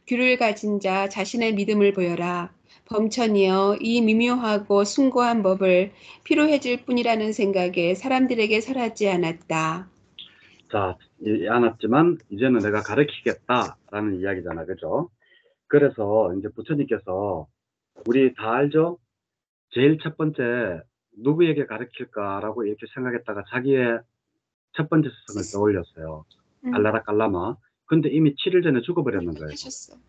규를 가진 자 자신의 믿음을 보여라. 범천이여 이 미묘하고 숭고한 법을 피로해질 뿐이라는 생각에 사람들에게 설하지 않았다.
자, 않았지만 이제는 내가 가르치겠다라는 이야기잖아, 그죠? 그래서 이제 부처님께서 우리 다 알죠? 제일 첫 번째 누구에게 가르칠까라고 이렇게 생각했다가 자기의 첫 번째 스승을 떠올렸어요. 알라라 깔라마. 근데 이미 7일 전에 죽어버렸는 거예요.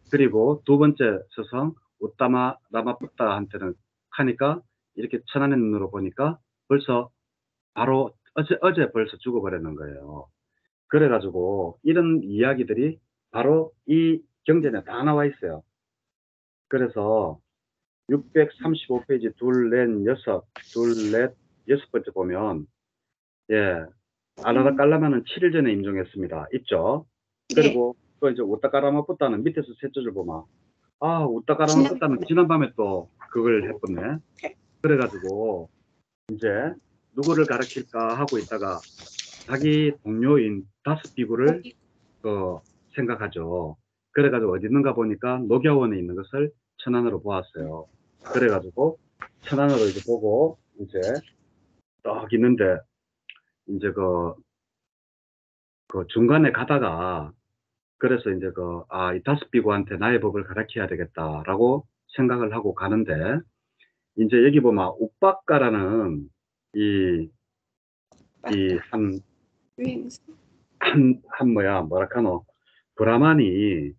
그리고 두 번째 스승 우따마 라마푸타한테는 하니까 이렇게 천안의 눈으로 보니까 벌써 바로 어제 벌써 죽어버렸는 거예요. 그래가지고 이런 이야기들이 바로 이 경전에 다 나와 있어요. 그래서 635페이지 여섯 번째 보면 예 알라라 깔라마는 7일 전에 임종했습니다. 있죠. 그리고 또 이제 우따까라마푸타는 밑에서 셋째 줄 보면 우따까라마푸타는 지난밤에 또 그걸 했었네. 그래가지고 이제 누구를 가르칠까 하고 있다가 자기 동료인 다섯 비구를 생각하죠. 그래가지고 어디 있는가 보니까 녹야원에 있는 것을 천안으로 보았어요. 그래가지고 천안으로 이제 보고 이제 딱 있는데 이제 그 중간에 가다가 그래서 이제 이 다섯 비구한테 나의 법을 가르쳐야 되겠다라고 생각을 하고 가는데 이제 여기 보면 옥박가라는 브라만이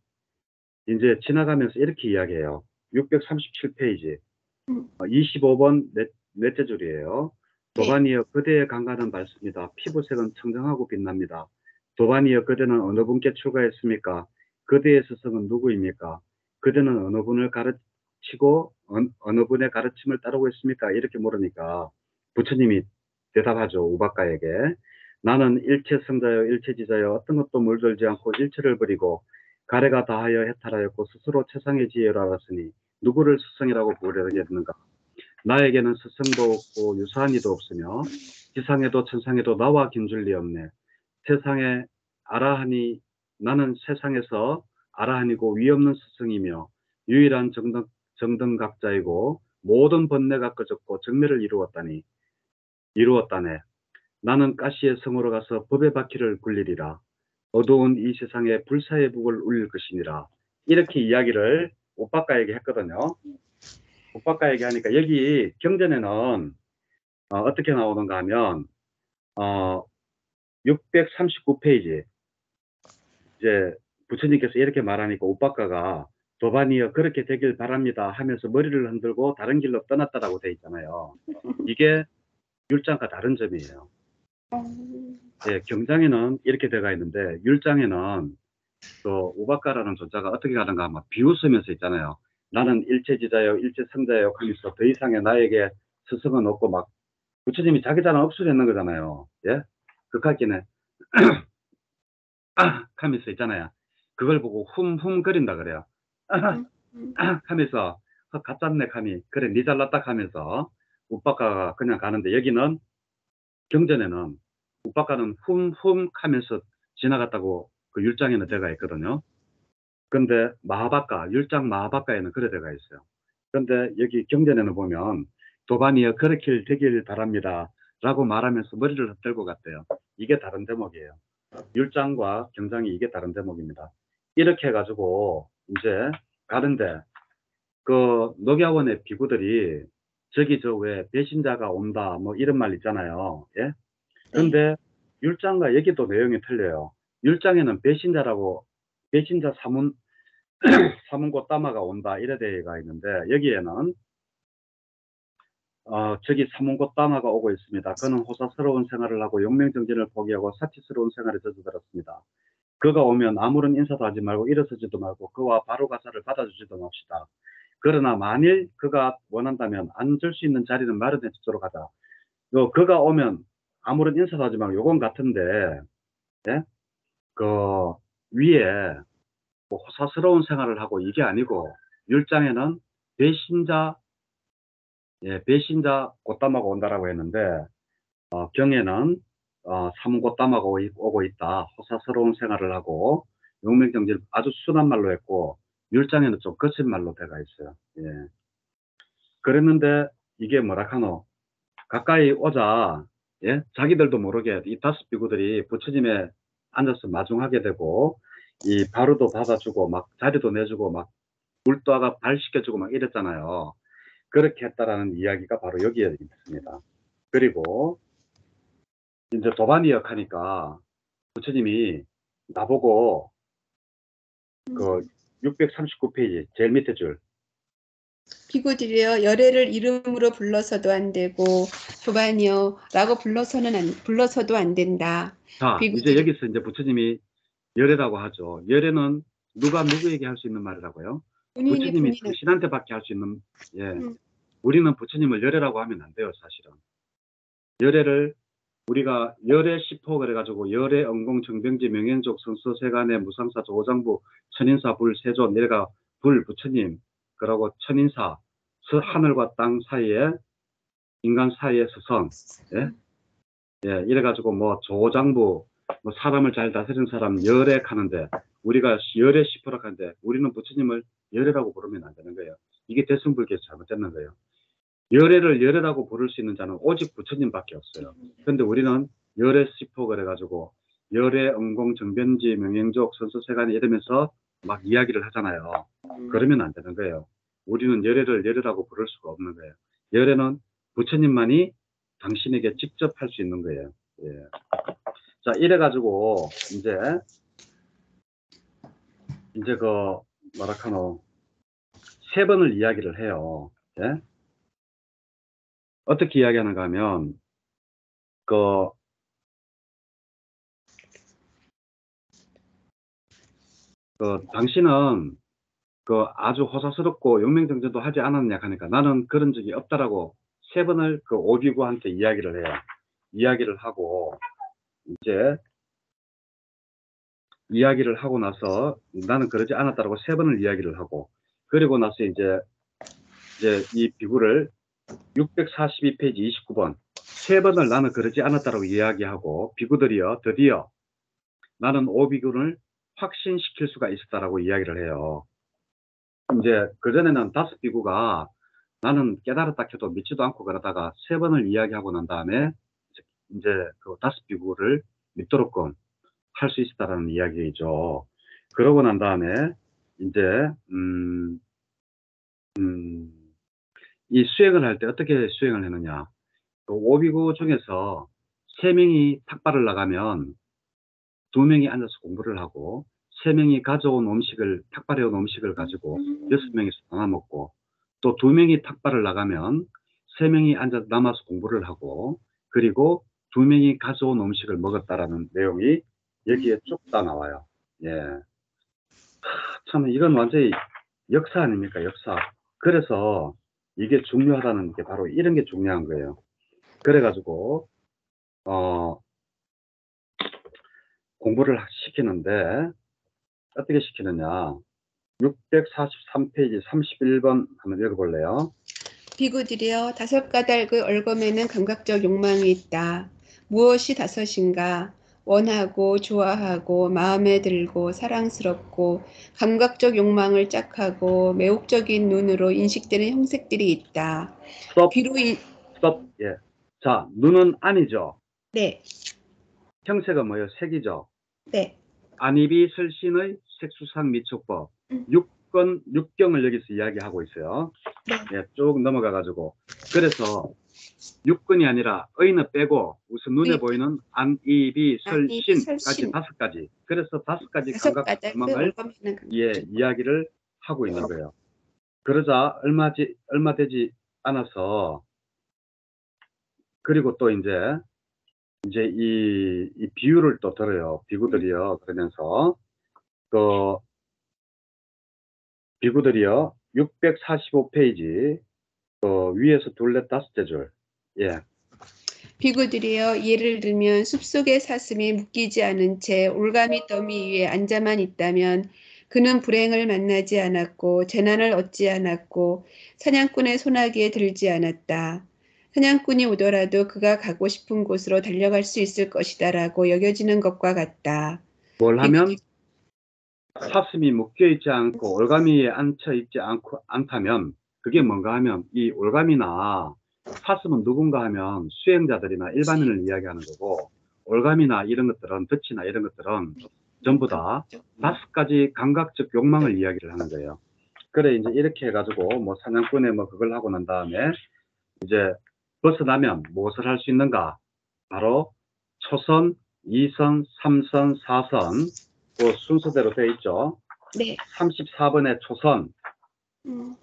이제 지나가면서 이렇게 이야기해요. 637페이지 25번 넷째 줄이에요. 도반이여 그대의 강간은 밝습니다. 피부색은 청정하고 빛납니다. 도반이여 그대는 어느 분께 출가했습니까? 그대의 스승은 누구입니까? 그대는 어느 분을 가르치고 어느 분의 가르침을 따르고 있습니까? 이렇게 물으니까 부처님이 대답하죠. 우박가에게. 나는 일체성자여 일체지자여 어떤 것도 물들지 않고 일체를 버리고 가래가 다하여 해탈하였고 스스로 최상의 지혜로 알았으니 누구를 스승이라고 부르겠는가? 나에게는 스승도 없고 유사한 이도 없으며 지상에도 천상에도 나와 긴줄리 없네. 세상에 아라하니 나는 세상에서 아라하니고 위없는 스승이며 유일한 정등각자이고 모든 번뇌가 꺼졌고 정멸을 이루었다네. 나는 가시의 성으로 가서 법의 바퀴를 굴리리라. 어두운 이 세상에 불사의 북을 울릴 것이니라. 이렇게 이야기를 옥박가에게 했거든요. 옥박가에게 하니까 여기 경전에는 어떻게 나오는가 하면 639페이지 이제 부처님께서 이렇게 말하니까 옥박가가 도반이여 그렇게 되길 바랍니다 하면서 머리를 흔들고 다른 길로 떠났다라고 돼 있잖아요. 이게 율장과 다른 점이에요. 예, 경장에는 이렇게 되어 있는데 율장에는 또 우박가라는 조자가 어떻게 가는가 하면 비웃으면서 있잖아요. 나는 일체지자요, 일체성자요 하면서 더 이상의 나에게 스승은 없고 막 부처님이 자기 자랑 없어졌는 거잖아요. 예? 극학기는 하면서 있잖아요. 그걸 보고 훔훔거린다 그래요. 하면서 가짠네 감이 그래 니 잘났다 하면서 우빠가가 그냥 가는데 여기는 경전에는 우빠가는 훔훔 하면서 지나갔다고 그 율장에는 들어가 있거든요. 근데 마하바카 율장 마하바카에는 그래 들어가 있어요. 근데 여기 경전에는 보면 도반이여 그렇길 되길 바랍니다 라고 말하면서 머리를 들고 갔대요. 이게 다른 대목이에요. 율장과 경장이 이게 다른 대목입니다. 이렇게 해가지고 이제 가는데 그 녹야원의 비구들이 저기 저 왜 배신자가 온다 뭐 이런 말 있잖아요. 예?
네.
근데 율장과 여기도 내용이 틀려요. 율장에는 배신자라고 배신자 사문고 따마가 온다 이래 되어가 있는데 여기에는 저기 사문고 따마가 오고 있습니다. 그는 호사스러운 생활을 하고 용맹정진을 포기하고 사치스러운 생활에 젖어들었습니다. 그가 오면 아무런 인사도 하지 말고 일어서지도 말고 그와 바로 가사를 받아주지도 맙시다. 그러나 만일 그가 원한다면 앉을 수 있는 자리는 마련해 주도록 하자. 그가 오면 아무런 인사도 하지 말고 요건 같은데 예? 그 위에 뭐 호사스러운 생활을 하고 이게 아니고 율장에는 배신자 배신자 꽃담하고 온다라고 했는데 경에는 삼고땀하고 오고 있다. 호사스러운 생활을 하고 용맹정진 아주 순한 말로 했고 율장에는 좀 거친 말로 돼가 있어요. 예. 그랬는데 이게 뭐라 카노 가까이 오자 예? 자기들도 모르게 이 다섯 비구들이 부처님에 앉아서 마중하게 되고 이 바루도 받아주고 막 자리도 내주고 막 물도 아가 발 씻겨주고 막 이랬잖아요. 그렇게 했다라는 이야기가 바로 여기에 있습니다. 그리고 이제 도반이역 하니까 부처님이 나보고 그 639페이지 제일 밑에 줄.
비구들이여 열애를 이름으로 불러서도 안 되고 도반이여 라고 불러서도 안 된다.
자, 이제
비구들이
여기서 이제 부처님이 열애라고 하죠. 열애는 누가 누구에게 할 수 있는 말이라고요?
본인이
부처님이
본인은
당신한테밖에 할 수 있는, 예.
음,
우리는 부처님을 열애라고 하면 안 돼요, 사실은. 열애를 우리가 열애 10호 그래가지고 열애 응공 정병지 명현족 성서 세간의 무상사 조장부 천인사 불 세존 내가 불 부처님 그러고 천인사 하늘과 땅 사이에 인간 사이의 스선 예? 예, 이래가지고 뭐 조장부 뭐 사람을 잘 다스리는 사람 열애 하는데 우리가 열애 10호라 하는데 우리는 부처님을 열애라고 부르면 안 되는 거예요. 이게 대승불교에서 잘못됐는 거예요. 열애를 열애라고 부를 수 있는 자는 오직 부처님밖에 없어요. 근데 우리는 열애 시포 그래가지고 열애 응공 정변지 명행족 선수세간이 이러면서 막 이야기를 하잖아요. 그러면 안 되는 거예요. 우리는 열애를 열애라고 부를 수가 없는 거예요. 열애는 부처님만이 당신에게 직접 할 수 있는 거예요. 예. 자 이래가지고 이제 그 뭐라카노 세 번을 이야기를 해요. 예? 어떻게 이야기하는가 하면 그 당신은 그 아주 호사스럽고 용맹정진도 하지 않았냐 하니까 나는 그런 적이 없다라고 세 번을 그 오비구한테 이야기를 해요. 이야기를 하고 이제 이야기를 하고 나서 나는 그러지 않았다라고 세 번을 이야기를 하고 그리고 나서 이제 이 비구를 642페이지 29번 세 번을 나는 그러지 않았다라고 이야기하고 비구들이요 드디어 나는 오비구를 확신시킬 수가 있었다라고 이야기를 해요. 이제 그전에는 다섯 비구가 나는 깨달았다 해도 믿지도 않고 그러다가 세 번을 이야기하고 난 다음에 이제 그 다섯 비구를 믿도록끔 할 수 있었다라는 이야기죠. 그러고 난 다음에 이제 이 수행을 할 때 어떻게 수행을 했느냐. 그 오비구 중에서 세 명이 탁발을 나가면 두 명이 앉아서 공부를 하고 세 명이 가져온 음식을 탁발해온 음식을 가지고 여섯 명이서 나눠 먹고 또 두 명이 탁발을 나가면 세 명이 앉아 남아서 공부를 하고 그리고 두 명이 가져온 음식을 먹었다라는 내용이 여기에 쭉 다 나와요. 예. 참 이건 완전히 역사 아닙니까? 역사. 그래서 이게 중요하다는 게 바로 이런 게 중요한 거예요. 그래가지고 공부를 시키는데 어떻게 시키느냐. 643페이지 31번 한번 읽어볼래요?
비구들이여, 다섯 까닭의 얼검에는 감각적 욕망이 있다. 무엇이 다섯인가? 원하고 좋아하고 마음에 들고 사랑스럽고 감각적 욕망을 짝하고 매혹적인 눈으로 인식되는 형색들이 있다.
스톱,
비로
스톱. 예. 자, 눈은 아니죠.
네,
형색은 뭐예요? 색이죠.
네.
안입이 설신의 색수상 미촉법.
음.
육경을 여기서 이야기하고 있어요.
네.
예, 쭉 넘어가가지고. 그래서 육근이 아니라 의는 빼고 우선 눈에 보이는 안, 이, 비, 설,
안입이
신까지
설신.
다섯 가지. 그래서 다섯 가지
다섯
감각
까닭의
욕망을
얼검에는
예, 이야기를 하고 있는 거예요. 그러자 얼마 되지 않아서 그리고 또 이제 이 비유를 또 들어요. 비구들이요. 그러면서 그 비구들이요. 645페이지 위에서 둘레 다섯째 줄. 예.
비구들이여, 예를 들면 숲속의 사슴이 묶이지 않은 채 올가미 더미 위에 앉아만 있다면 그는 불행을 만나지 않았고 재난을 얻지 않았고 사냥꾼의 소나기에 들지 않았다. 사냥꾼이 오더라도 그가 가고 싶은 곳으로 달려갈 수 있을 것이다라고 여겨지는 것과 같다.
뭘
비구들,
하면 사슴이 묶여 있지 않고 올가미에 앉혀 있지 않다면 그게 뭔가 하면 이 올가미나 사슴은 누군가 하면 수행자들이나 일반인을 이야기하는 거고 올가미나 이런 것들은 덫이나 이런 것들은 전부 다 다섯 가지 감각적 욕망을 이야기를 하는 거예요. 그래 이제 이렇게 해가지고 뭐 사냥꾼에 뭐 그걸 하고 난 다음에 이제 벗어나면 무엇을 할 수 있는가? 바로 초선, 2선, 3선, 4선 그 순서대로 되어 있죠.
네.
34번의 초선,
음,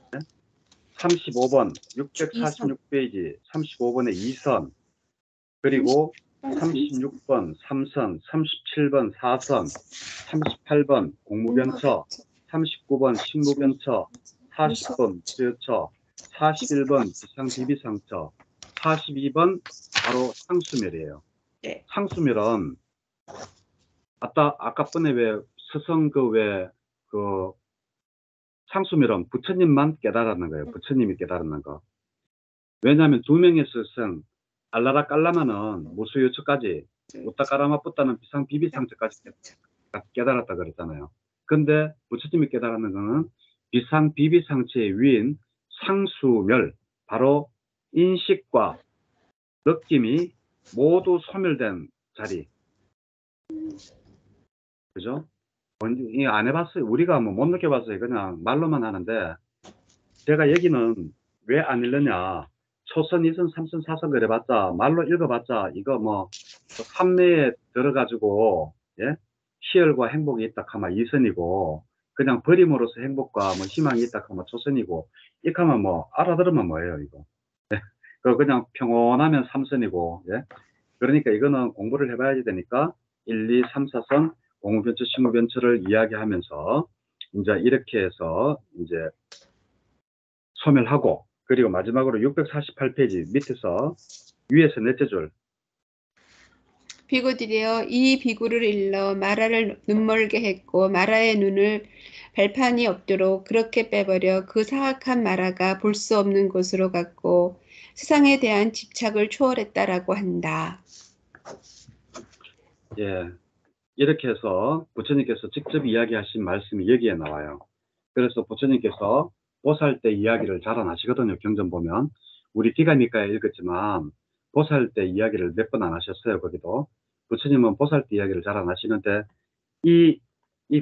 35번
이선.
646페이지 35번의 2선, 그리고 36번 3선, 37번 4선, 38번 공무변처, 39번 식무변처, 40번 수요처, 41번 비상비비상처, 42번 바로 상수멸이에요.
네.
상수멸은 아까 번에 왜 스성 그 상수멸은 부처님만 깨달았는 거예요. 부처님이 깨달았는 거. 왜냐하면 두 명의 스승 알라라 깔라마는 무수유처까지 우따까라마 뿌따는 비상비비상처까지 깨달았다 그랬잖아요. 근데 부처님이 깨달았는 거는 비상비비상처의 위인 상수멸, 바로 인식과 느낌이 모두 소멸된 자리. 그죠? 이안 해봤어요. 우리가 뭐 못 느껴봤어요. 그냥 말로만 하는데 제가 여기는 왜 안 읽느냐. 초선, 2선, 3선, 4선 그래봤자 말로 읽어봤자 이거 뭐 삼매에 들어가지고 예? 희열과 행복이 있다 하면 2선이고 그냥 버림으로써 행복과 뭐 희망이 있다 하면 초선이고 이렇게 하면 뭐 알아들으면 뭐예요 이거. 예? 그냥 평온하면 3선이고 예? 그러니까 이거는 공부를 해봐야지 되니까 1, 2, 3, 4선 공무변처, 식무변처를 이야기하면서 이제 이렇게 해서 이제 소멸하고 그리고 마지막으로 648페이지 밑에서 위에서 넷째 줄.
비구들이여, 이 비구를 일러 마라를 눈멀게 했고 마라의 눈을 발판이 없도록 그렇게 빼버려 그 사악한 마라가 볼 수 없는 곳으로 갔고 세상에 대한 집착을 초월했다라고 한다.
예, 이렇게 해서 부처님께서 직접 이야기하신 말씀이 여기에 나와요. 그래서 부처님께서 보살 때 이야기를 잘 안 하시거든요. 경전 보면 우리 기가니까에 읽었지만 보살 때 이야기를 몇 번 안 하셨어요. 거기도 부처님은 보살 때 이야기를 잘 안 하시는데 이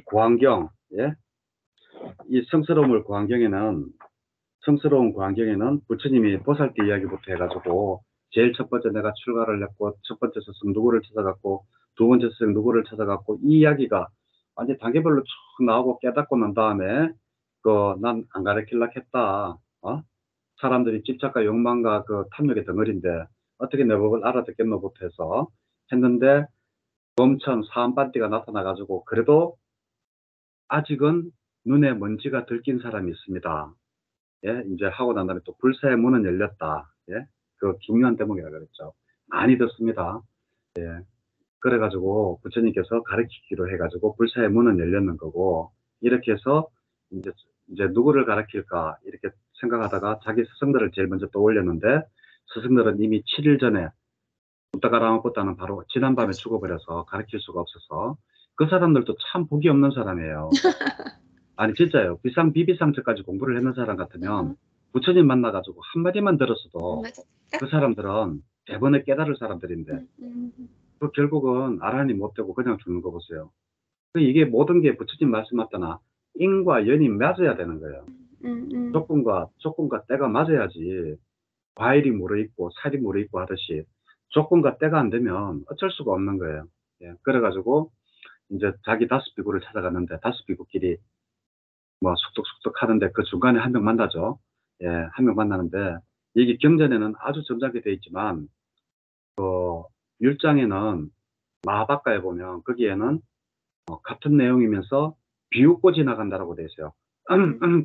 구안경, 예? 이 성스러운 구안경에는 부처님이 보살 때 이야기부터 해가지고 제일 첫 번째 내가 출가를 했고 첫 번째 스승 누구를 찾아갔고 두 번째 스승 누구를 찾아갔고 이 이야기가 완전 단계별로 쭉 나오고 깨닫고 난 다음에 그 난 안 가르칠라 했다. 사람들이 집착과 욕망과 그 탐욕의 덩어리인데 어떻게 내 법을 알아듣겠노부터 해서 했는데 검천 사한반띠가 나타나가지고 그래도 아직은 눈에 먼지가 들킨 사람이 있습니다. 예, 이제 하고 난 다음에 또 불사의 문은 열렸다. 예, 그 중요한 대목이라 그랬죠. 많이 듣습니다. 그래가지고 부처님께서 가르치기로 해가지고 불사의 문은 열렸는 거고, 이렇게 해서 이제 누구를 가르칠까 이렇게 생각하다가 자기 스승들을 제일 먼저 떠올렸는데, 스승들은 이미 7일 전에 부다가라마부타는 바로 지난밤에 죽어버려서 가르칠 수가 없어서, 그 사람들도 참 복이 없는 사람이에요. 아니 진짜요. 비상비비상처까지 공부를 했는 사람 같으면 부처님 만나가지고 한마디만 들었어도
맞아.
그 사람들은 대번에 깨달을 사람들인데, 그 결국은 아란이 못 되고 그냥 죽는 거 보세요. 이게 모든 게 부처님 말씀 맞다나 인과 연이 맞아야 되는 거예요. 조건과 때가 맞아야지. 과일이 무르익고 살이 무르익고 하듯이 조건과 때가 안 되면 어쩔 수가 없는 거예요. 예, 그래가지고 이제 자기 다섯 비구를 찾아갔는데, 다섯 비구끼리 뭐 숙덕숙덕 하는데 그 중간에 한 명 만나죠. 예, 한 명 만나는데, 여기 경전에는 아주 점잖게 되어 있지만 율장에는 마하박가에 보면 거기에는 같은 내용이면서 비웃고 지나간다라고 되어 있어요.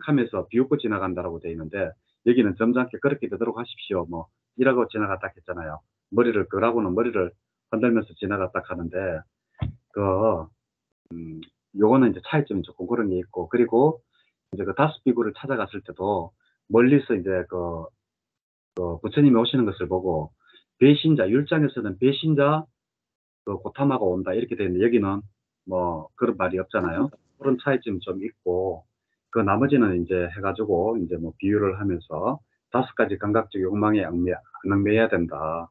하면서 비웃고 지나간다라고 되어 있는데, 여기는 점잖게 그렇게 되도록 하십시오. 뭐 이라고 지나갔다 했잖아요. 그러고는 머리를 흔들면서 지나갔다 하는데, 그 요거는 이제 차이점이 조금 그런 게 있고, 그리고 이제 그 다섯 비구를 찾아갔을 때도 멀리서 이제 부처님이 오시는 것을 보고, 배신자, 율장에서는 배신자 고타마가 온다 이렇게 되어 있는데, 여기는 뭐 그런 말이 없잖아요. 그런 차이점이 좀 있고, 그 나머지는 이제 해가지고 이제 뭐 비유를 하면서 다섯 가지 감각적 욕망에 얽매여야 된다.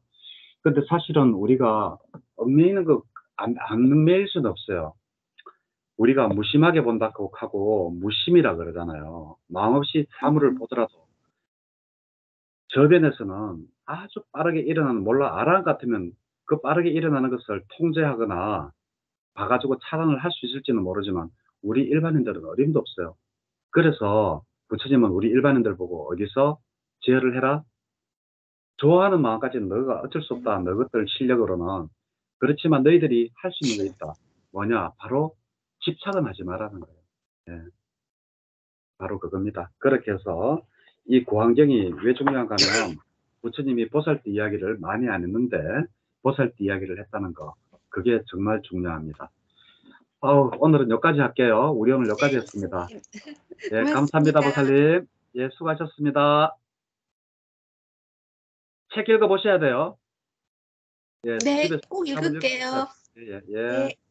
근데 사실은 우리가 얽매이는 안 얽매일 수는 없어요. 우리가 무심하게 본다고 하고 무심이라 그러잖아요. 마음없이 사물을 보더라도 저변에서는 아주 빠르게 일어나는, 몰라, 아랑 같으면 그 빠르게 일어나는 것을 통제하거나 봐가지고 차단을 할 수 있을지는 모르지만, 우리 일반인들은 어림도 없어요. 그래서 부처님은 우리 일반인들 보고 어디서 제어를 해라? 좋아하는 마음까지는 너가 어쩔 수 없다. 너 것들 실력으로는. 그렇지만 너희들이 할 수 있는 거 있다. 뭐냐? 바로 집착은 하지 말라는 거예요. 예, 바로 그겁니다. 그렇게 해서 이 구환경이 왜 중요한가 하면, 부처님이 보살피 이야기를 많이 안 했는데 보살피 이야기를 했다는 거, 그게 정말 중요합니다. 오늘은 여기까지 할게요. 우리 오늘 여기까지 했습니다. 예, 감사합니다,
고맙습니다.
보살님. 예, 수고하셨습니다. 책 읽어보셔야 돼요. 예,
네,
집에서
꼭
한번 읽어보셔야
읽을게요.
돼요. 예, 예.
네.
예.